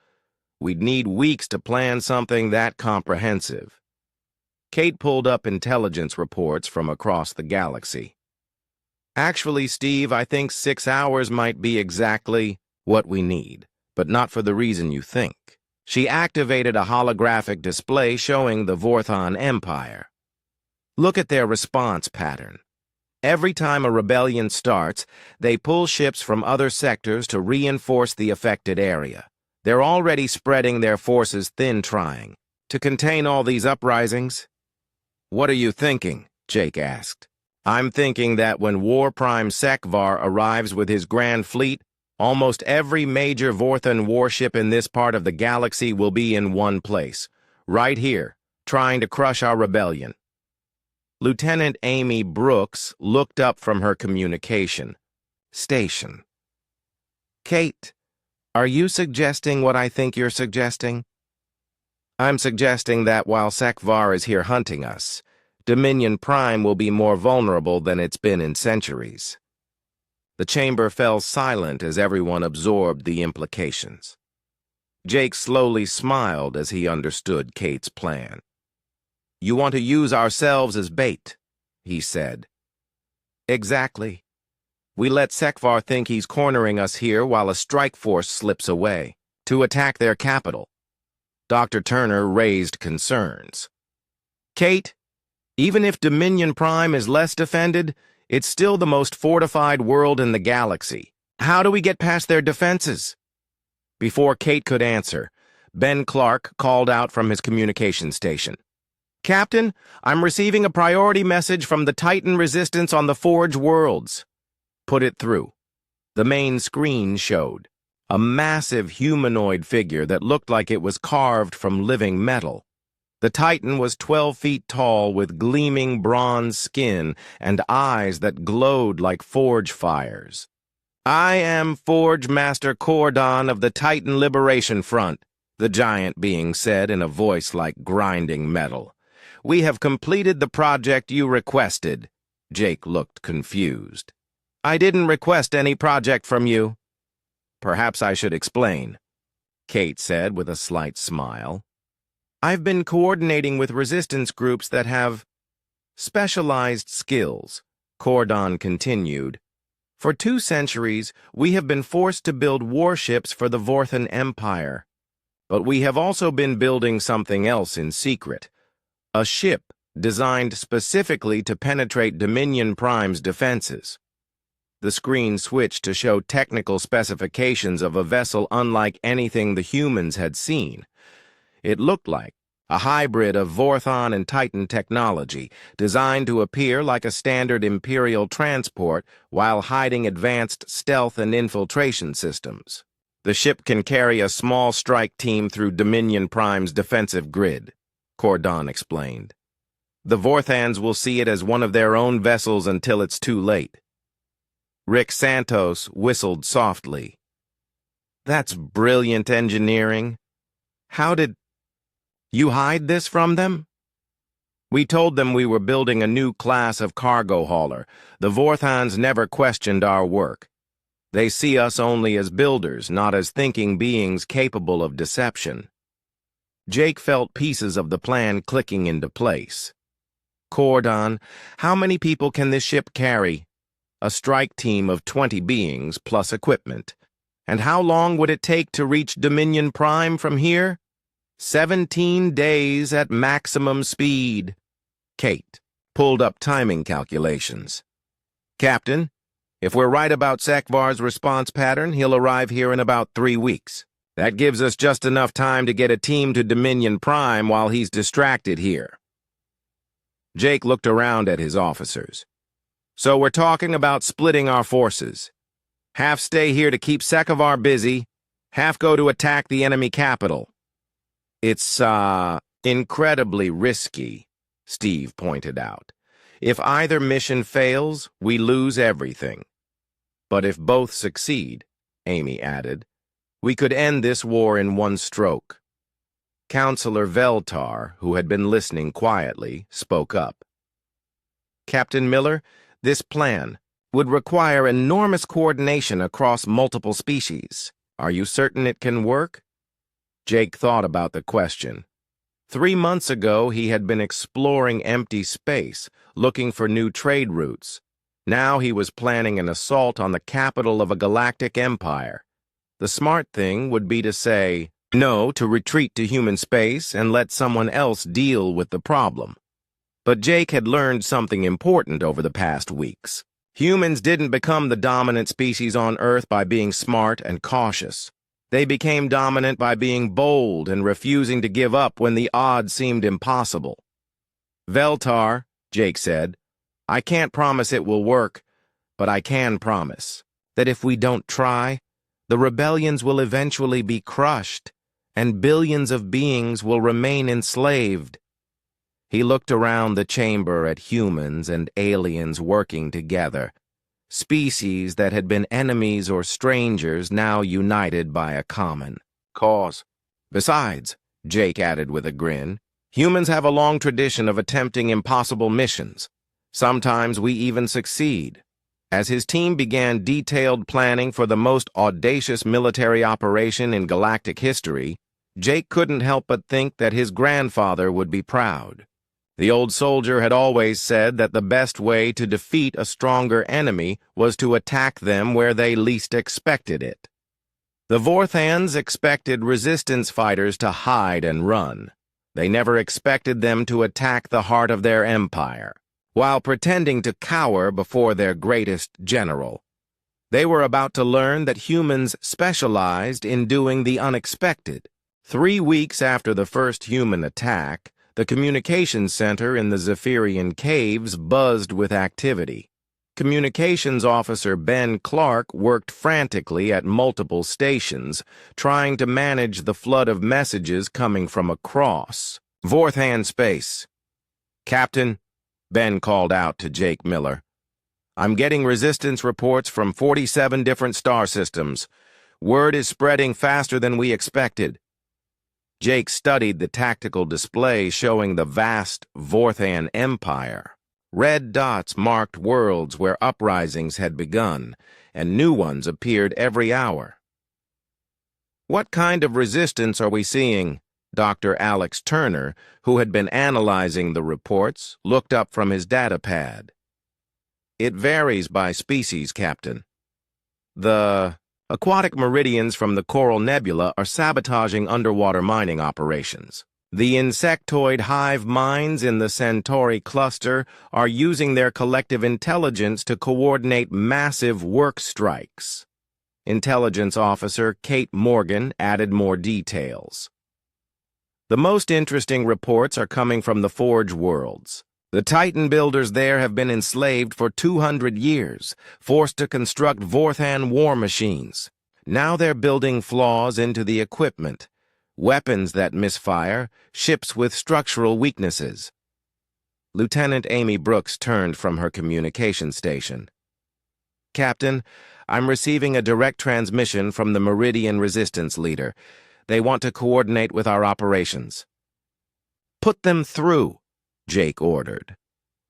We'd need weeks to plan something that comprehensive. Kate pulled up intelligence reports from across the galaxy. "Actually, Steve, I think 6 hours might be exactly what we need, but not for the reason you think." She activated a holographic display showing the Vorthon Empire. "Look at their response pattern. Every time a rebellion starts, they pull ships from other sectors to reinforce the affected area. They're already spreading their forces thin trying to contain all these uprisings." "What are you thinking?" Jake asked. "I'm thinking that when War Prime Sekvar arrives with his grand fleet, almost every major Vorthon warship in this part of the galaxy will be in one place, right here, trying to crush our rebellion." Lieutenant Amy Brooks looked up from her communication station. "Kate, are you suggesting what I think you're suggesting?" "I'm suggesting that while Sekvar is here hunting us, Dominion Prime will be more vulnerable than it's been in centuries." The chamber fell silent as everyone absorbed the implications. Jake slowly smiled as he understood Kate's plan. "You want to use ourselves as bait," he said. "Exactly. We let Sekvar think he's cornering us here while a strike force slips away to attack their capital." Dr. Turner raised concerns. "Kate, even if Dominion Prime is less defended, it's still the most fortified world in the galaxy. How do we get past their defenses?" Before Kate could answer, Ben Clark called out from his communication station. "Captain, I'm receiving a priority message from the Titan resistance on the Forge worlds." "Put it through." The main screen showed a massive humanoid figure that looked like it was carved from living metal. The Titan was 12 feet tall with gleaming bronze skin and eyes that glowed like forge fires. "I am Forge Master Cordon of the Titan Liberation Front," the giant being said in a voice like grinding metal. "We have completed the project you requested." Jake looked confused. "I didn't request any project from you." "Perhaps I should explain," Kate said with a slight smile. "I've been coordinating with resistance groups that have specialized skills," Cordon continued. "For 2 centuries, we have been forced to build warships for the Vorthon Empire. But we have also been building something else in secret. A ship designed specifically to penetrate Dominion Prime's defenses." The screen switched to show technical specifications of a vessel unlike anything the humans had seen. It looked like a hybrid of Vorthon and Titan technology, designed to appear like a standard Imperial transport while hiding advanced stealth and infiltration systems. "The ship can carry a small strike team through Dominion Prime's defensive grid," Cordon explained. "The Vorthans will see it as one of their own vessels until it's too late." Rick Santos whistled softly. "That's brilliant engineering. How did you hide this from them?" "We told them we were building a new class of cargo hauler. The Vorthans never questioned our work. They see us only as builders, not as thinking beings capable of deception." Jake felt pieces of the plan clicking into place. "Cordon, how many people can this ship carry?" "A strike team of 20 beings plus equipment." "And how long would it take to reach Dominion Prime from here?" 17 days at maximum speed." Kate pulled up timing calculations. "Captain, if we're right about Sekvar's response pattern, he'll arrive here in about 3 weeks. That gives us just enough time to get a team to Dominion Prime while he's distracted here." Jake looked around at his officers. So we're talking about splitting our forces. Half stay here to keep Sekovar busy, half go to attack the enemy capital. It's, incredibly risky, Steve pointed out. If either mission fails, we lose everything. But if both succeed, Amy added, we could end this war in one stroke. Counselor Veltar, who had been listening quietly, spoke up. Captain Miller, this plan would require enormous coordination across multiple species. Are you certain it can work? Jake thought about the question. 3 months ago, he had been exploring empty space, looking for new trade routes. Now he was planning an assault on the capital of a galactic empire. The smart thing would be to say no to retreat to human space and let someone else deal with the problem. But Jake had learned something important over the past weeks. Humans didn't become the dominant species on Earth by being smart and cautious. They became dominant by being bold and refusing to give up when the odds seemed impossible. Veltar, Jake said, I can't promise it will work, but I can promise that if we don't try, the rebellions will eventually be crushed, and billions of beings will remain enslaved. He looked around the chamber at humans and aliens working together, species that had been enemies or strangers now united by a common cause. Besides, Jake added with a grin, humans have a long tradition of attempting impossible missions. Sometimes we even succeed. As his team began detailed planning for the most audacious military operation in galactic history, Jake couldn't help but think that his grandfather would be proud. The old soldier had always said that the best way to defeat a stronger enemy was to attack them where they least expected it. The Vorthans expected resistance fighters to hide and run. They never expected them to attack the heart of their empire, while pretending to cower before their greatest general. They were about to learn that humans specialized in doing the unexpected. 3 weeks after the first human attack, the communications center in the Zephyrian caves buzzed with activity. Communications officer Ben Clark worked frantically at multiple stations, trying to manage the flood of messages coming from across Vorthan space. Captain, Ben called out to Jake Miller, I'm getting resistance reports from 47 different star systems. Word is spreading faster than we expected. Jake studied the tactical display showing the vast Vorthan Empire. Red dots marked worlds where uprisings had begun, and new ones appeared every hour. What kind of resistance are we seeing? Dr. Alex Turner, who had been analyzing the reports, looked up from his datapad. It varies by species, Captain. The aquatic meridians from the Coral Nebula are sabotaging underwater mining operations. The insectoid hive minds in the Centauri cluster are using their collective intelligence to coordinate massive work strikes. Intelligence Officer Kate Morgan added more details. The most interesting reports are coming from the Forge worlds. The Titan builders there have been enslaved for 200 years, forced to construct Vorthan war machines. Now they're building flaws into the equipment, weapons that misfire, ships with structural weaknesses. Lieutenant Amy Brooks turned from her communication station. Captain, I'm receiving a direct transmission from the Meridian Resistance leader. They want to coordinate with our operations. Put them through, Jake ordered.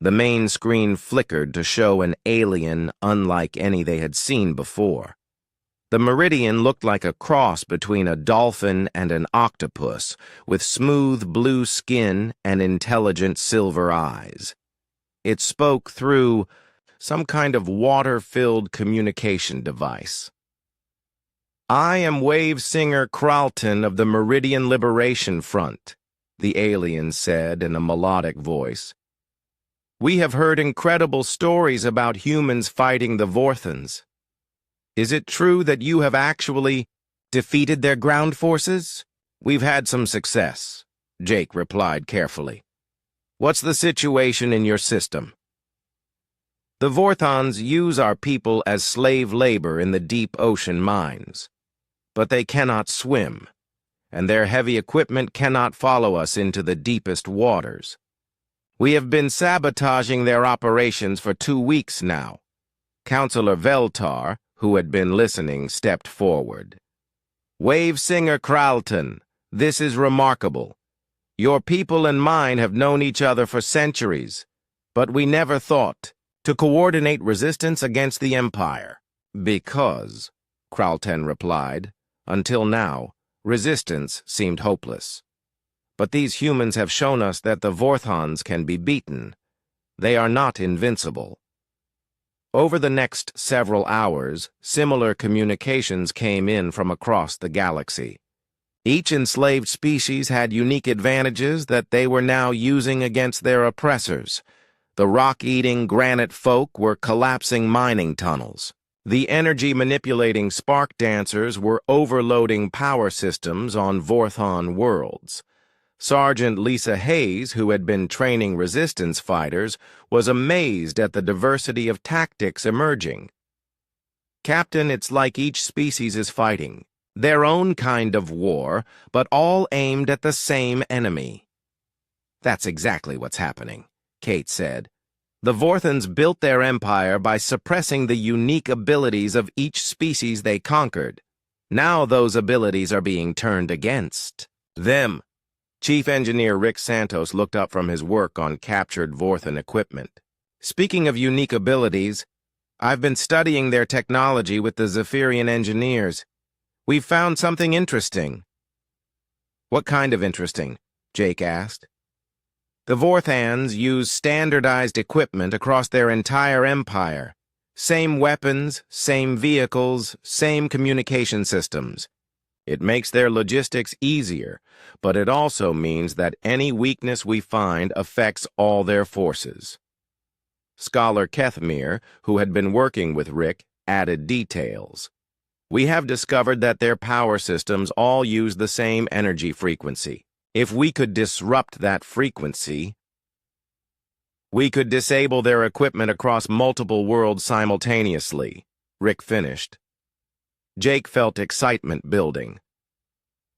The main screen flickered to show an alien unlike any they had seen before. The Meridian looked like a cross between a dolphin and an octopus, with smooth blue skin and intelligent silver eyes. It spoke through some kind of water-filled communication device. I am Wave Singer Kralton of the Meridian Liberation Front, the alien said in a melodic voice. We have heard incredible stories about humans fighting the Vorthans. Is it true that you have actually defeated their ground forces? We've had some success, Jake replied carefully. What's the situation in your system? The Vorthons use our people as slave labor in the deep ocean mines. But they cannot swim, and their heavy equipment cannot follow us into the deepest waters. We have been sabotaging their operations for 2 weeks now. Counselor Veltar, who had been listening, stepped forward. Wave Singer Kralton, this is remarkable. Your people and mine have known each other for centuries, but we never thought to coordinate resistance against the Empire. Because, Kralton replied, until now, resistance seemed hopeless. But these humans have shown us that the Vorthons can be beaten. They are not invincible. Over the next several hours, similar communications came in from across the galaxy. Each enslaved species had unique advantages that they were now using against their oppressors. The rock-eating granite folk were collapsing mining tunnels. The energy-manipulating spark dancers were overloading power systems on Vorthon worlds. Sergeant Lisa Hayes, who had been training resistance fighters, was amazed at the diversity of tactics emerging. Captain, it's like each species is fighting their own kind of war, but all aimed at the same enemy. That's exactly what's happening, Kate said. The Vorthons built their empire by suppressing the unique abilities of each species they conquered. Now those abilities are being turned against them. Chief Engineer Rick Santos looked up from his work on captured Vorthon equipment. Speaking of unique abilities, I've been studying their technology with the Zephyrian engineers. We've found something interesting. What kind of interesting? Jake asked. The Vorthans use standardized equipment across their entire empire. Same weapons, same vehicles, same communication systems. It makes their logistics easier, but it also means that any weakness we find affects all their forces. Scholar Kethmir, who had been working with Rick, added details. We have discovered that their power systems all use the same energy frequency. If we could disrupt that frequency, we could disable their equipment across multiple worlds simultaneously, Rick finished. Jake felt excitement building.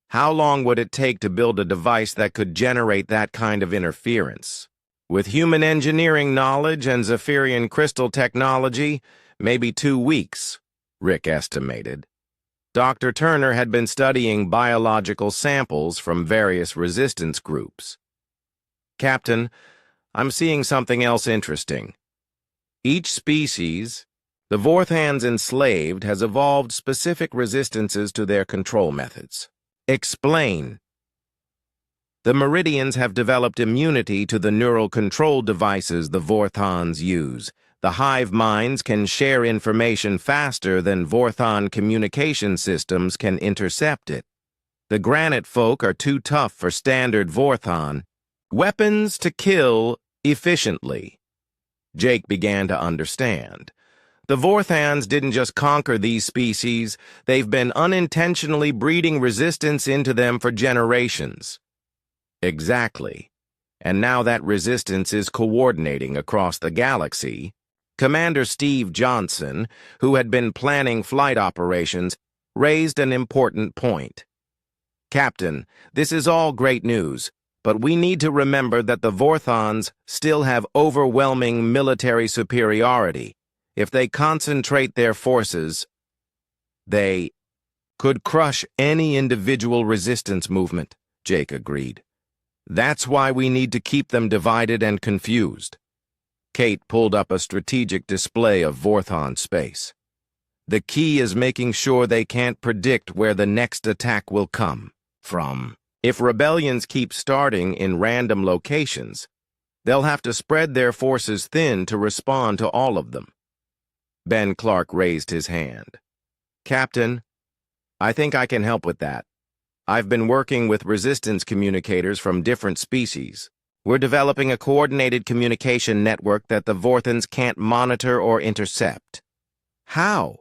How long would it take to build a device that could generate that kind of interference? With human engineering knowledge and Zephyrian crystal technology, maybe 2 weeks, Rick estimated. Dr. Turner had been studying biological samples from various resistance groups. Captain, I'm seeing something else interesting. Each species the Vorthans enslaved has evolved specific resistances to their control methods. Explain. The Meridians have developed immunity to the neural control devices the Vorthons use. The hive minds can share information faster than Vorthon communication systems can intercept it. The granite folk are too tough for standard Vorthon. Weapons to kill efficiently. Jake began to understand. The Vorthans didn't just conquer these species, they've been unintentionally breeding resistance into them for generations. Exactly. And now that resistance is coordinating across the galaxy. Commander Steve Johnson, who had been planning flight operations, raised an important point. Captain, this is all great news, but we need to remember that the Vorthons still have overwhelming military superiority. If they concentrate their forces, they could crush any individual resistance movement, Jake agreed. That's why we need to keep them divided and confused. Kate pulled up a strategic display of Vorthon space. The key is making sure they can't predict where the next attack will come from. If rebellions keep starting in random locations, they'll have to spread their forces thin to respond to all of them. Ben Clark raised his hand. Captain, I think I can help with that. I've been working with resistance communicators from different species. We're developing a coordinated communication network that the Vorthons can't monitor or intercept. How?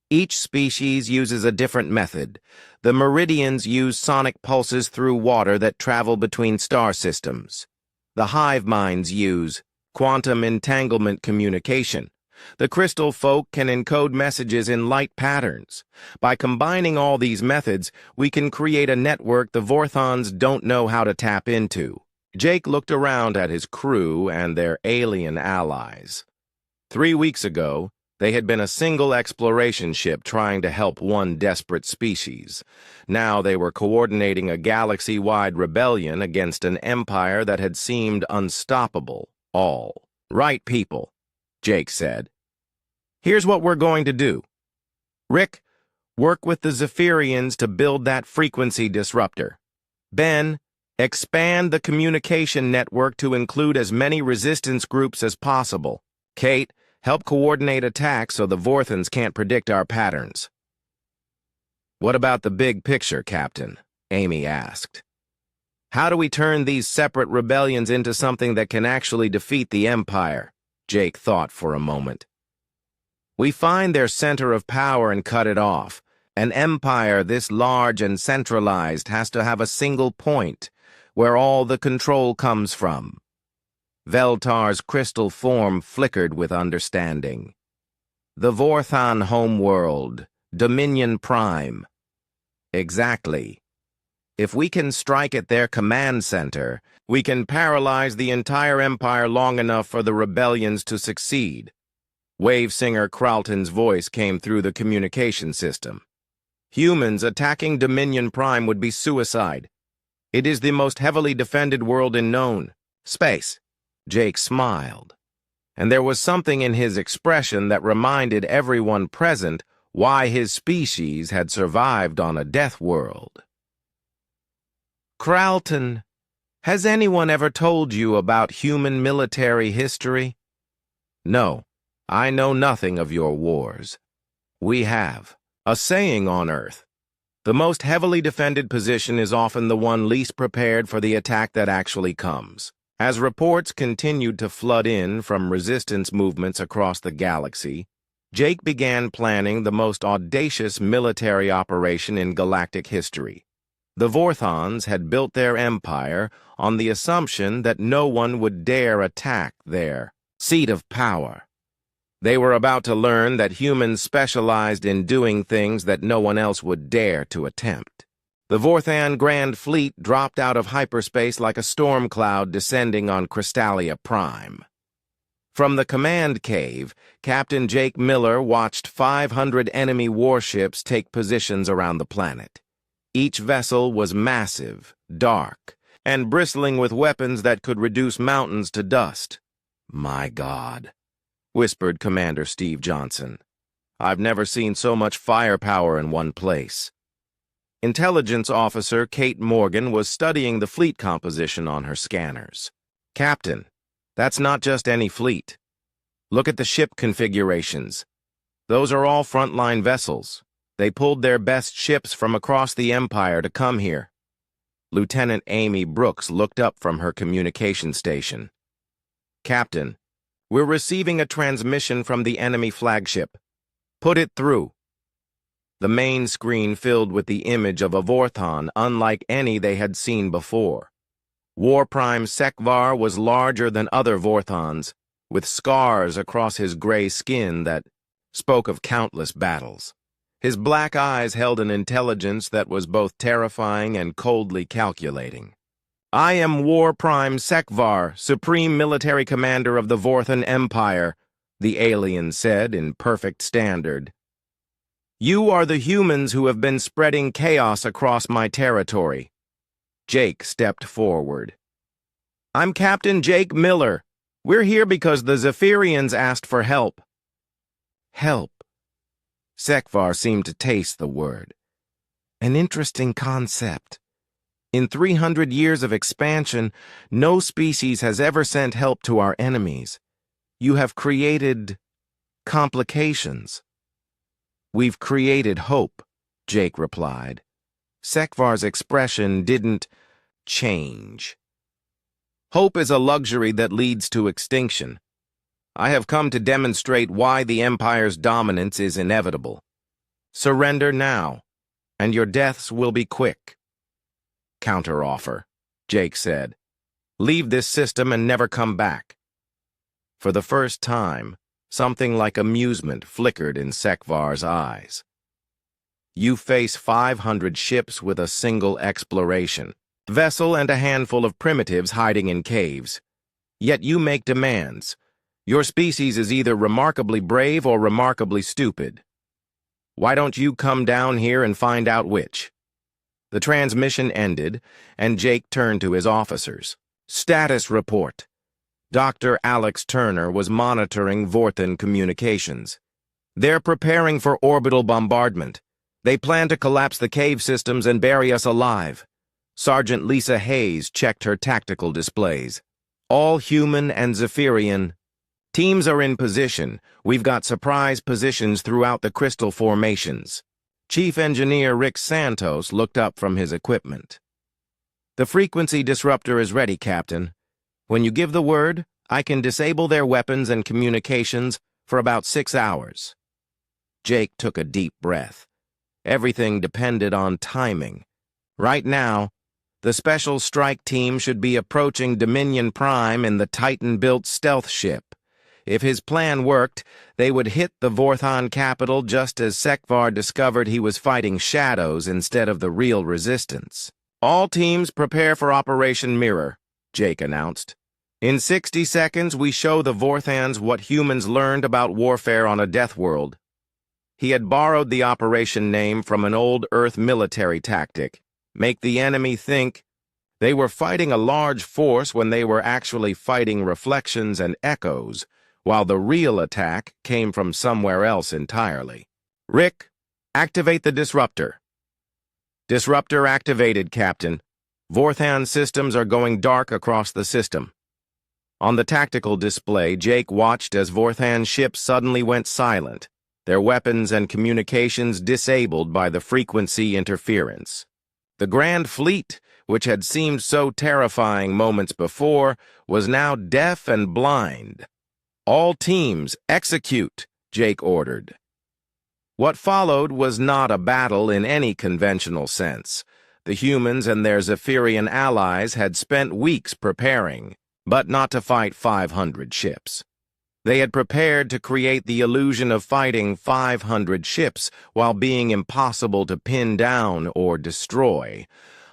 Each species uses a different method. The Meridians use sonic pulses through water that travel between star systems. The hive minds use quantum entanglement communication. The crystal folk can encode messages in light patterns. By combining all these methods, we can create a network the Vorthons don't know how to tap into. Jake looked around at his crew and their alien allies. 3 weeks ago, they had been a single exploration ship trying to help one desperate species. Now they were coordinating a galaxy-wide rebellion against an empire that had seemed unstoppable. All right, people, Jake said. Here's what we're going to do. Rick, work with the Zephyrians to build that frequency disruptor. Ben, expand the communication network to include as many resistance groups as possible. Kate, help coordinate attacks so the Vorthons can't predict our patterns. What about the big picture, Captain? Amy asked. How do we turn these separate rebellions into something that can actually defeat the Empire? Jake thought for a moment. We find their center of power and cut it off. An empire this large and centralized has to have a single point where all the control comes from. Veltar's crystal form flickered with understanding. The Vorthon homeworld, Dominion Prime. Exactly. If we can strike at their command center, we can paralyze the entire empire long enough for the rebellions to succeed. Wave singer Cralton's voice came through the communication system. Humans attacking Dominion Prime would be suicide. It is the most heavily defended world in known space. Jake smiled, and there was something in his expression that reminded everyone present why his species had survived on a death world. Cralton, has anyone ever told you about human military history? No, I know nothing of your wars. We have a saying on Earth. The most heavily defended position is often the one least prepared for the attack that actually comes. As reports continued to flood in from resistance movements across the galaxy, Jake began planning the most audacious military operation in galactic history. The Vorthons had built their empire on the assumption that no one would dare attack their seat of power. They were about to learn that humans specialized in doing things that no one else would dare to attempt. The Vorthon Grand Fleet dropped out of hyperspace like a storm cloud descending on Crystallia Prime. From the command cave, Captain Jake Miller watched 500 enemy warships take positions around the planet. Each vessel was massive, dark, and bristling with weapons that could reduce mountains to dust. My God, whispered Commander Steve Johnson. I've never seen so much firepower in one place. Intelligence Officer Kate Morgan was studying the fleet composition on her scanners. Captain, that's not just any fleet. Look at the ship configurations. Those are all frontline vessels. They pulled their best ships from across the Empire to come here. Lieutenant Amy Brooks looked up from her communication station. Captain, we're receiving a transmission from the enemy flagship. Put it through. The main screen filled with the image of a Vorthon unlike any they had seen before. War Prime Sekvar was larger than other Vorthons, with scars across his gray skin that spoke of countless battles. His black eyes held an intelligence that was both terrifying and coldly calculating. I am War Prime Sekvar, Supreme Military Commander of the Vorthon Empire, the alien said in perfect standard. You are the humans who have been spreading chaos across my territory. Jake stepped forward. I'm Captain Jake Miller. We're here because the Zephyrians asked for help. Help. Sekvar seemed to taste the word. An interesting concept. In 300 years of expansion, no species has ever sent help to our enemies. You have created complications. We've created hope, Jake replied. Sekvar's expression didn't change. Hope is a luxury that leads to extinction. I have come to demonstrate why the Empire's dominance is inevitable. Surrender now, and your deaths will be quick. Counteroffer, Jake said. Leave this system and never come back. For the first time, something like amusement flickered in Sekvar's eyes. You face 500 ships with a single exploration, vessel and a handful of primitives hiding in caves. Yet you make demands. Your species is either remarkably brave or remarkably stupid. Why don't you come down here and find out which? The transmission ended, and Jake turned to his officers. Status report. Dr. Alex Turner was monitoring Vorthan communications. They're preparing for orbital bombardment. They plan to collapse the cave systems and bury us alive. Sergeant Lisa Hayes checked her tactical displays. All human and Zephyrian. Teams are in position. We've got surprise positions throughout the crystal formations. Chief Engineer Rick Santos looked up from his equipment. The frequency disruptor is ready, Captain. When you give the word, I can disable their weapons and communications for about 6 hours. Jake took a deep breath. Everything depended on timing. Right now, the Special Strike Team should be approaching Dominion Prime in the Titan-built stealth ship. If his plan worked, they would hit the Vorthan capital just as Sekvar discovered he was fighting shadows instead of the real resistance. All teams prepare for Operation Mirror, Jake announced. In 60 seconds, we show the Vorthans what humans learned about warfare on a Deathworld. He had borrowed the operation name from an old Earth military tactic. Make the enemy think they were fighting a large force when they were actually fighting reflections and echoes, while the real attack came from somewhere else entirely. Rick, activate the disruptor. Disruptor activated, Captain. Vorthan systems are going dark across the system. On the tactical display, Jake watched as Vorthan ships suddenly went silent, their weapons and communications disabled by the frequency interference. The Grand Fleet, which had seemed so terrifying moments before, was now deaf and blind. All teams, execute, Jake ordered. What followed was not a battle in any conventional sense. The humans and their Zephyrian allies had spent weeks preparing, but not to fight 500 ships. They had prepared to create the illusion of fighting 500 ships while being impossible to pin down or destroy.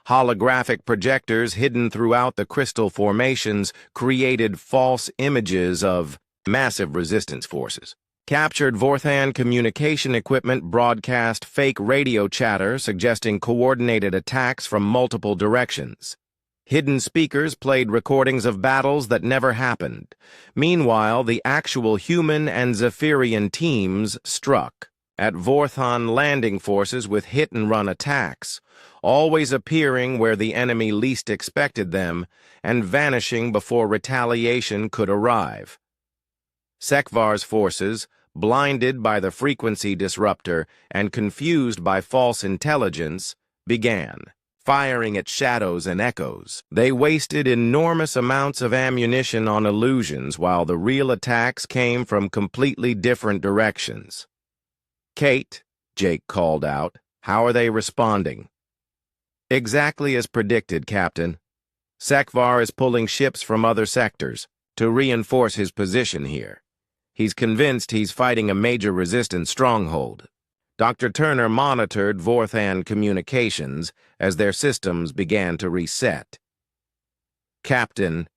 Holographic projectors hidden throughout the crystal formations created false images of massive resistance forces. Captured Vorthan communication equipment broadcast fake radio chatter suggesting coordinated attacks from multiple directions. Hidden speakers played recordings of battles that never happened. Meanwhile, the actual human and Zephyrian teams struck at Vorthan landing forces with hit-and-run attacks, always appearing where the enemy least expected them and vanishing before retaliation could arrive. Sekvar's forces, blinded by the frequency disruptor and confused by false intelligence, began firing at shadows and echoes. They wasted enormous amounts of ammunition on illusions while the real attacks came from completely different directions. Kate, Jake called out, how are they responding? Exactly as predicted, Captain. Sekvar is pulling ships from other sectors to reinforce his position here. He's convinced he's fighting a major resistance stronghold. Dr. Turner monitored Vorthan communications as their systems began to reset. Captain,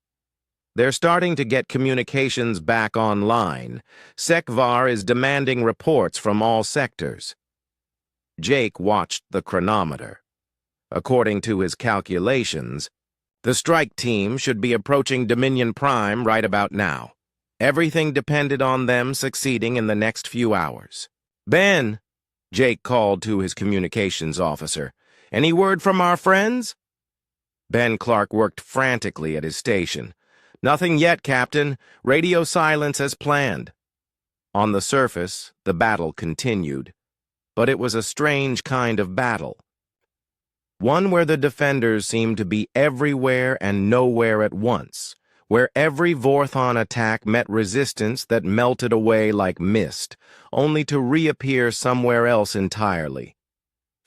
they're starting to get communications back online. Sekvar is demanding reports from all sectors. Jake watched the chronometer. According to his calculations, the strike team should be approaching Dominion Prime right about now. Everything depended on them succeeding in the next few hours. Ben, Jake called to his communications officer. Any word from our friends? Ben Clark worked frantically at his station. Nothing yet, Captain. Radio silence as planned. On the surface, the battle continued. But it was a strange kind of battle. One where the defenders seemed to be everywhere and nowhere at once, where every Vorthan attack met resistance that melted away like mist, only to reappear somewhere else entirely.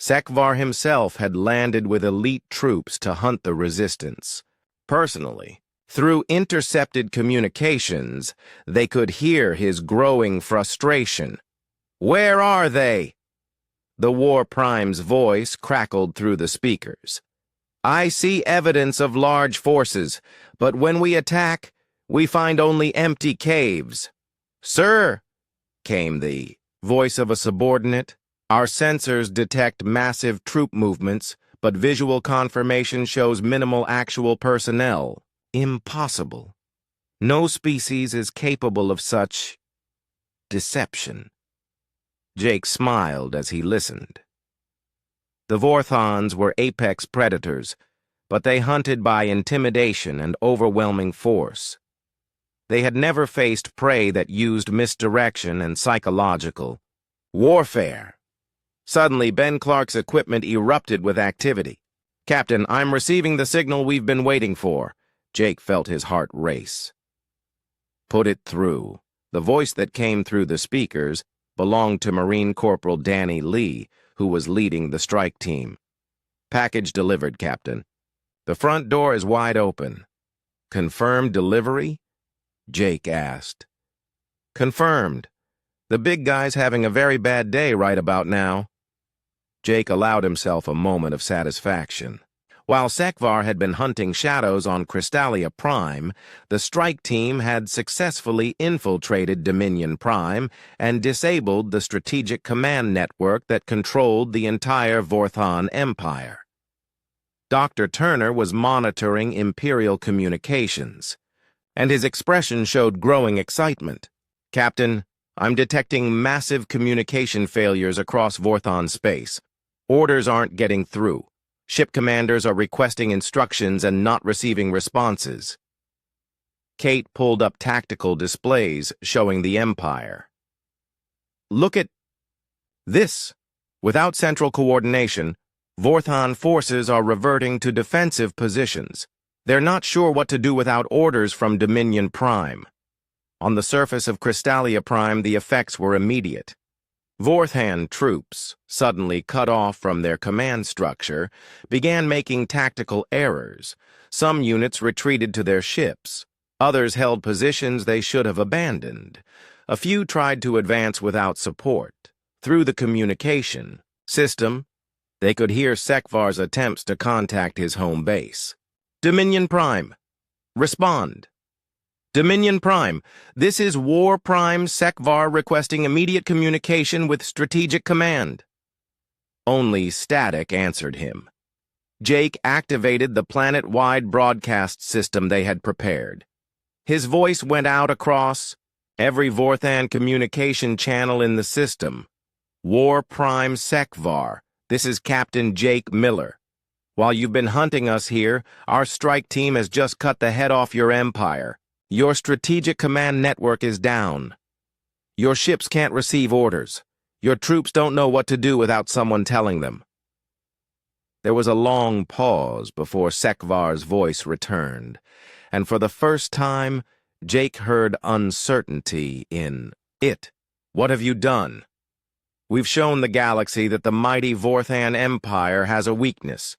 Sekvar himself had landed with elite troops to hunt the resistance. Personally, Through intercepted communications, they could hear his growing frustration. "Where are they?" The War Prime's voice crackled through the speakers. "I see evidence of large forces, but when we attack, we find only empty caves." "Sir," came the voice of a subordinate, "our sensors detect massive troop movements, but visual confirmation shows minimal actual personnel. Impossible. No species is capable of such deception." Jake smiled as he listened. The Vorthons were apex predators, but they hunted by intimidation and overwhelming force. They had never faced prey that used misdirection and psychological warfare. Suddenly, Ben Clark's equipment erupted with activity. "Captain, I'm receiving the signal we've been waiting for." Jake felt his heart race. "Put it through." The voice that came through the speakers belonged to Marine Corporal Danny Lee, who was leading the strike team. "Package delivered, Captain. The front door is wide open." "Confirmed delivery?" Jake asked. "Confirmed. The big guy's having a very bad day right about now." Jake allowed himself a moment of satisfaction. While Sekvar had been hunting shadows on Crystallia Prime, the strike team had successfully infiltrated Dominion Prime and disabled the strategic command network that controlled the entire Vorthon Empire. Dr. Turner was monitoring Imperial communications, and his expression showed growing excitement. "Captain, I'm detecting massive communication failures across Vorthon space. Orders aren't getting through. Ship commanders are requesting instructions and not receiving responses." Kate pulled up tactical displays showing the Empire. "Look at this. Without central coordination, Vorthon forces are reverting to defensive positions. They're not sure what to do without orders from Dominion Prime." On the surface of Crystallia Prime, the effects were immediate. Vorthan troops, suddenly cut off from their command structure, began making tactical errors. Some units retreated to their ships. Others held positions they should have abandoned. A few tried to advance without support. Through the communication system, they could hear Sekvar's attempts to contact his home base. "Dominion Prime, respond." "Dominion Prime, this is War Prime Sekvar requesting immediate communication with Strategic Command." Only static answered him. Jake activated the planet-wide broadcast system they had prepared. His voice went out across every Vorthan communication channel in the system. "War Prime Sekvar, this is Captain Jake Miller. While you've been hunting us here, our strike team has just cut the head off your empire. Your strategic command network is down. Your ships can't receive orders. Your troops don't know what to do without someone telling them." There was a long pause before Sekvar's voice returned, and for the first time, Jake heard uncertainty in it. "What have you done? We've shown the galaxy that the mighty Vorthan Empire has a weakness.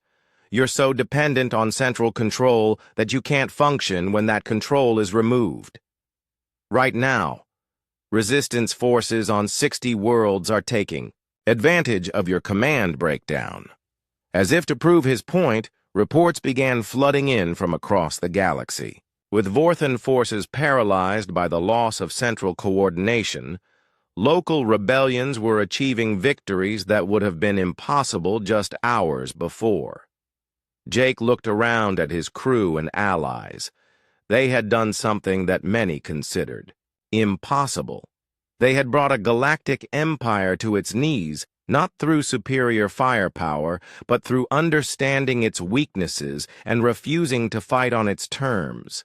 You're so dependent on central control that you can't function when that control is removed. Right now, resistance forces on 60 worlds are taking advantage of your command breakdown." As if to prove his point, reports began flooding in from across the galaxy. With Vorthan forces paralyzed by the loss of central coordination, local rebellions were achieving victories that would have been impossible just hours before. Jake looked around at his crew and allies. They had done something that many considered impossible. They had brought a galactic empire to its knees, not through superior firepower, but through understanding its weaknesses and refusing to fight on its terms.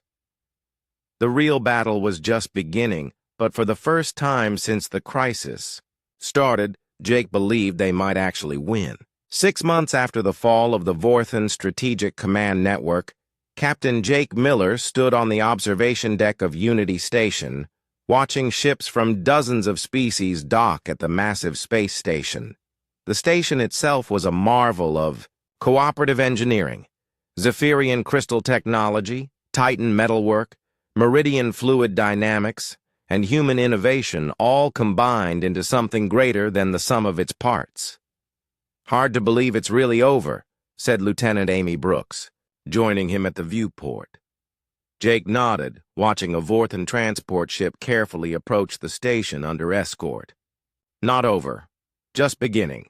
The real battle was just beginning, but for the first time since the crisis started, Jake believed they might actually win. 6 months after the fall of the Vorthan Strategic Command Network, Captain Jake Miller stood on the observation deck of Unity Station, watching ships from dozens of species dock at the massive space station. The station itself was a marvel of cooperative engineering, Zephyrian crystal technology, Titan metalwork, meridian fluid dynamics, and human innovation all combined into something greater than the sum of its parts. "Hard to believe it's really over," said Lieutenant Amy Brooks, joining him at the viewport. Jake nodded, watching a Vorthan transport ship carefully approach the station under escort. "Not over. Just beginning."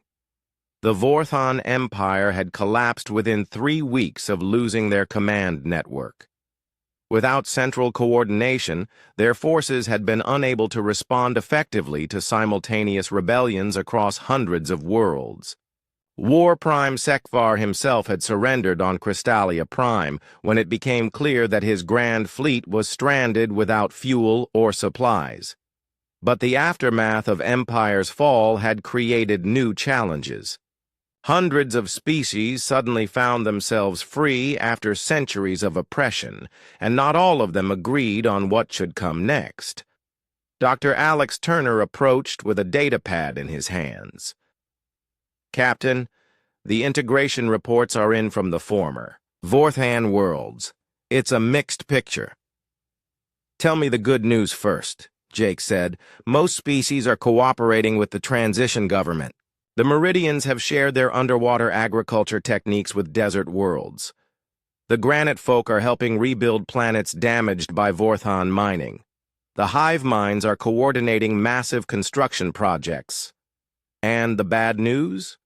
The Vorthan Empire had collapsed within 3 weeks of losing their command network. Without central coordination, their forces had been unable to respond effectively to simultaneous rebellions across hundreds of worlds. War Prime Sekvar himself had surrendered on Crystallia Prime when it became clear that his grand fleet was stranded without fuel or supplies. But the aftermath of Empire's fall had created new challenges. Hundreds of species suddenly found themselves free after centuries of oppression, and not all of them agreed on what should come next. Dr. Alex Turner approached with a datapad in his hands. "Captain, the integration reports are in from the former Vorthan worlds. It's a mixed picture." "Tell me the good news first," Jake said. "Most species are cooperating with the transition government. The Meridians have shared their underwater agriculture techniques with desert worlds. The Granite folk are helping rebuild planets damaged by Vorthan mining. The hive minds are coordinating massive construction projects. And the bad news?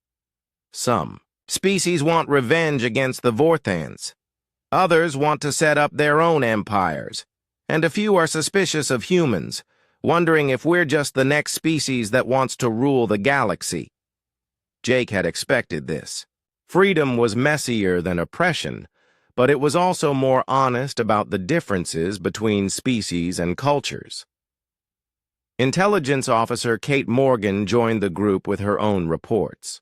Some species want revenge against the Vorthans. Others want to set up their own empires. And a few are suspicious of humans, wondering if we're just the next species that wants to rule the galaxy." Jake had expected this. Freedom was messier than oppression, but it was also more honest about the differences between species and cultures. Intelligence Officer Kate Morgan joined the group with her own reports.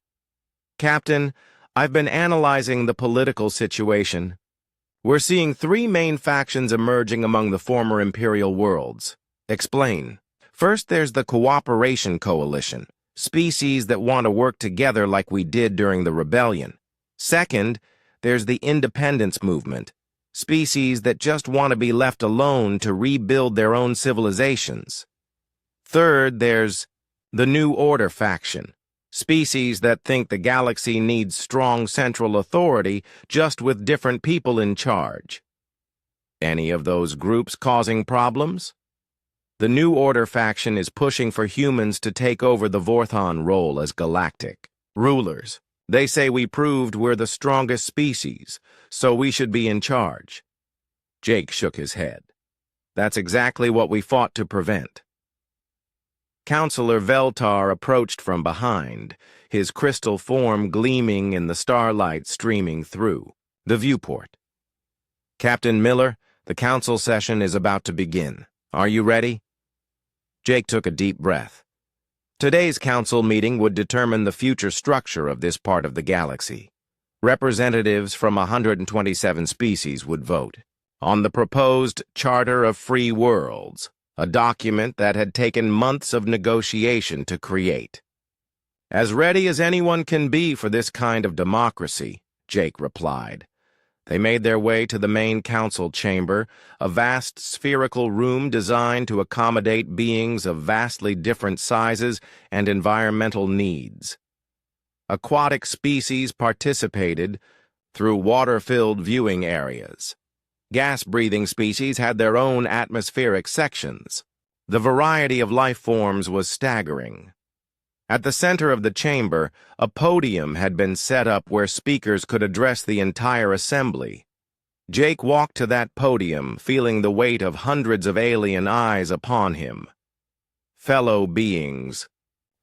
"Captain, I've been analyzing the political situation. We're seeing 3 main factions emerging among the former Imperial worlds." "Explain." "First, there's the Cooperation Coalition, species that want to work together like we did during the rebellion. Second, there's the Independence Movement, species that just want to be left alone to rebuild their own civilizations. Third, there's the New Order faction, species that think the galaxy needs strong central authority just with different people in charge." "Any of those groups causing problems?" "The New Order faction is pushing for humans to take over the Vorthan role as galactic rulers. They say we proved we're the strongest species, so we should be in charge." Jake shook his head. "That's exactly what we fought to prevent." Counselor Veltar approached from behind, his crystal form gleaming in the starlight streaming through the viewport. "Captain Miller, the council session is about to begin. Are you ready?" Jake took a deep breath. Today's council meeting would determine the future structure of this part of the galaxy. Representatives from 127 species would vote on the proposed Charter of Free Worlds, a document that had taken months of negotiation to create. "As ready as anyone can be for this kind of democracy," Jake replied. They made their way to the main council chamber, a vast spherical room designed to accommodate beings of vastly different sizes and environmental needs. Aquatic species participated through water-filled viewing areas. Gas-breathing species had their own atmospheric sections. The variety of life forms was staggering. At the center of the chamber, a podium had been set up where speakers could address the entire assembly. Jake walked to that podium, feeling the weight of hundreds of alien eyes upon him. "Fellow beings,"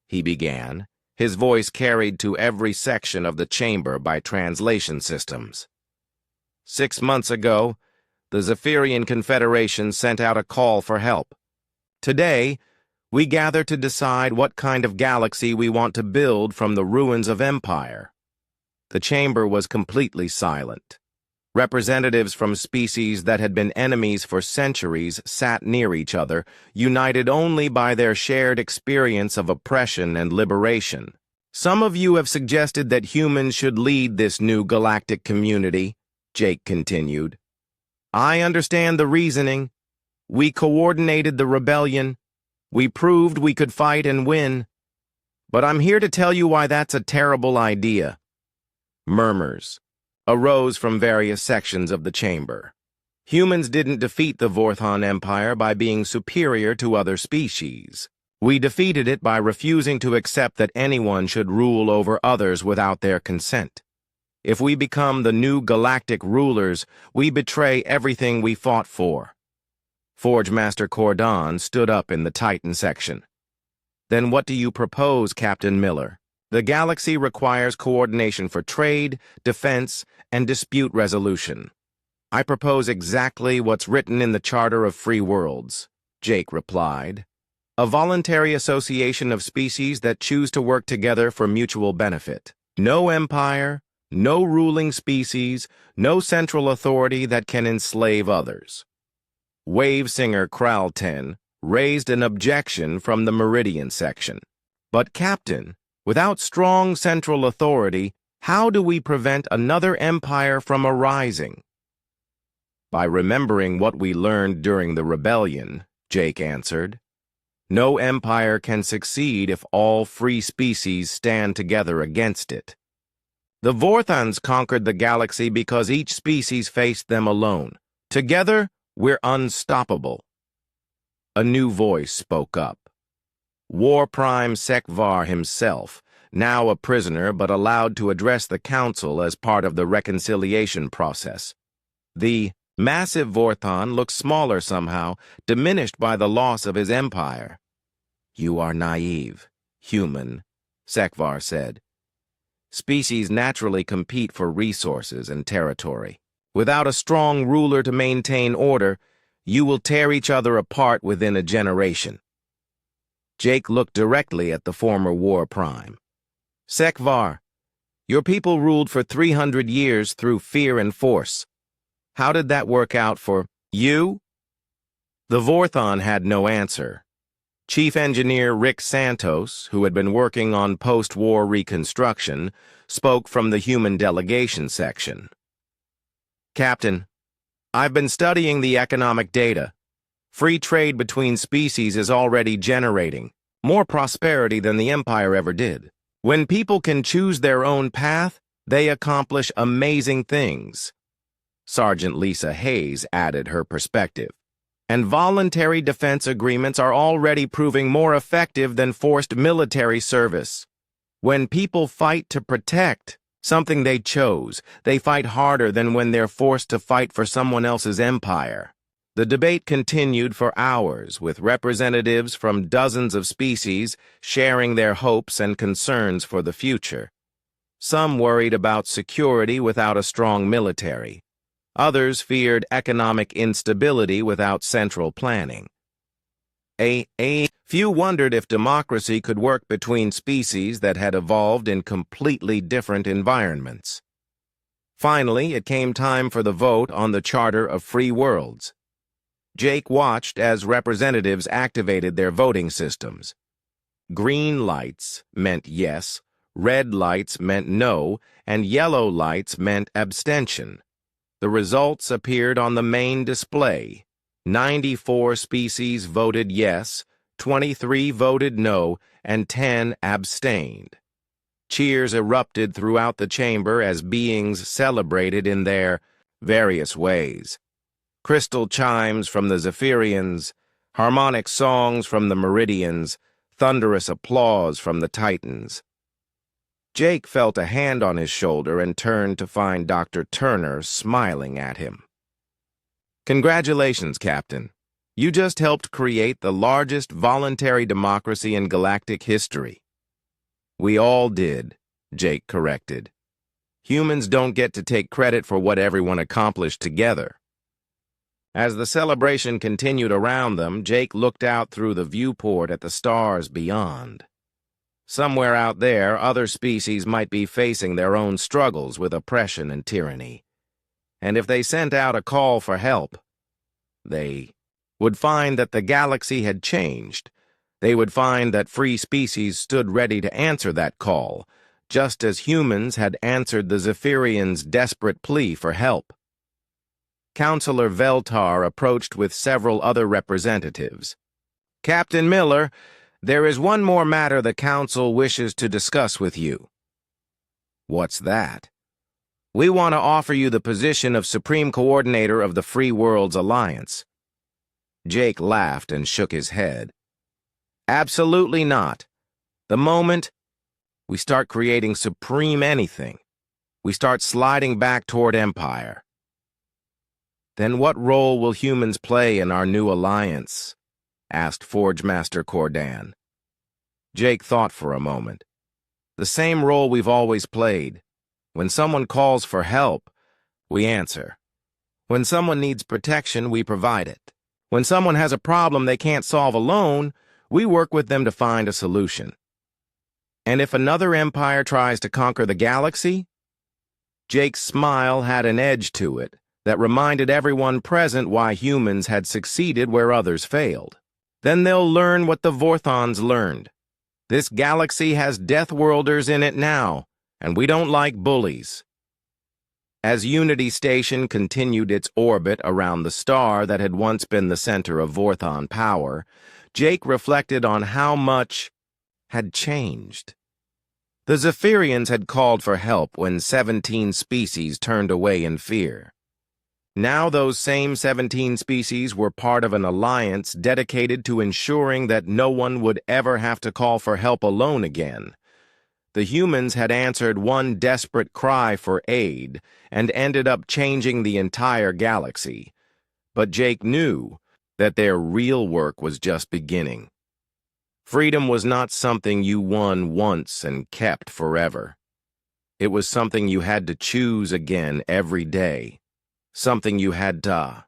he began, his voice carried to every section of the chamber by translation systems. 6 months ago, the Zephyrian Confederation sent out a call for help. Today, we gather to decide what kind of galaxy we want to build from the ruins of Empire. The chamber was completely silent. Representatives from species that had been enemies for centuries sat near each other, united only by their shared experience of oppression and liberation. "Some of you have suggested that humans should lead this new galactic community," Jake continued. I understand the reasoning. We coordinated the rebellion. We proved we could fight and win. But I'm here to tell you why that's a terrible idea. Murmurs arose from various sections of the chamber. Humans didn't defeat the Vorthon Empire by being superior to other species. We defeated it by refusing to accept that anyone should rule over others without their consent. If we become the new galactic rulers, we betray everything we fought for. Forge Master Cordon stood up in the Titan section. Then what do you propose, Captain Miller? The galaxy requires coordination for trade, defense, and dispute resolution. I propose exactly what's written in the Charter of Free Worlds, Jake replied. A voluntary association of species that choose to work together for mutual benefit. No empire, no ruling species, no central authority that can enslave others. Wave singer Kralten raised an objection from the Meridian section. But Captain, without strong central authority, how do we prevent another empire from arising? By remembering what we learned during the rebellion, Jake answered. No empire can succeed if all free species stand together against it. The Vorthons conquered the galaxy because each species faced them alone. Together, we're unstoppable. A new voice spoke up. War Prime Sekvar himself, now a prisoner but allowed to address the council as part of the reconciliation process. The massive Vorthon looked smaller somehow, diminished by the loss of his empire. You are naive, human, Sekvar said. Species naturally compete for resources and territory. Without a strong ruler to maintain order, you will tear each other apart within a generation. Jake looked directly at the former War Prime. Sekvar, your people ruled for 300 years through fear and force. How did that work out for you? The Vorthon had no answer. Chief Engineer Rick Santos, who had been working on post-war reconstruction, spoke from the human delegation section. Captain, I've been studying the economic data. Free trade between species is already generating more prosperity than the Empire ever did. When people can choose their own path, they accomplish amazing things. Sergeant Lisa Hayes added her perspective. And voluntary defense agreements are already proving more effective than forced military service. When people fight to protect something they chose, they fight harder than when they're forced to fight for someone else's empire. The debate continued for hours, with representatives from dozens of species sharing their hopes and concerns for the future. Some worried about security without a strong military. Others feared economic instability without central planning. Few wondered if democracy could work between species that had evolved in completely different environments. Finally, it came time for the vote on the Charter of Free Worlds. Jake watched as representatives activated their voting systems. Green lights meant yes, red lights meant no, and yellow lights meant abstention. The results appeared on the main display. 94 species voted yes, 23 voted no, and 10 abstained. Cheers erupted throughout the chamber as beings celebrated in their various ways. Crystal chimes from the Zephyrians, harmonic songs from the Meridians, thunderous applause from the Titans. Jake felt a hand on his shoulder and turned to find Dr. Turner smiling at him. Congratulations, Captain. You just helped create the largest voluntary democracy in galactic history. We all did, Jake corrected. Humans don't get to take credit for what everyone accomplished together. As the celebration continued around them, Jake looked out through the viewport at the stars beyond. Somewhere out there, other species might be facing their own struggles with oppression and tyranny. And if they sent out a call for help, they would find that the galaxy had changed. They would find that free species stood ready to answer that call, just as humans had answered the Zephyrians' desperate plea for help. Counselor Veltar approached with several other representatives. "Captain Miller, there is one more matter the Council wishes to discuss with you." "What's that?" "We want to offer you the position of Supreme Coordinator of the Free Worlds Alliance." Jake laughed and shook his head. "Absolutely not. The moment we start creating supreme anything, we start sliding back toward empire." "Then what role will humans play in our new alliance?" asked Forge Master Cordan. Jake thought for a moment. "The same role we've always played. When someone calls for help, we answer. When someone needs protection, we provide it. When someone has a problem they can't solve alone, we work with them to find a solution. And if another empire tries to conquer the galaxy?" Jake's smile had an edge to it that reminded everyone present why humans had succeeded where others failed. "Then they'll learn what the Vorthons learned. This galaxy has Deathworlders in it now, and we don't like bullies." As Unity Station continued its orbit around the star that had once been the center of Vorthon power, Jake reflected on how much had changed. The Zephyrians had called for help when 17 species turned away in fear. Now those same 17 species were part of an alliance dedicated to ensuring that no one would ever have to call for help alone again. The humans had answered one desperate cry for aid and ended up changing the entire galaxy. But Jake knew that their real work was just beginning. Freedom was not something you won once and kept forever. It was something you had to choose again every day. Something you had to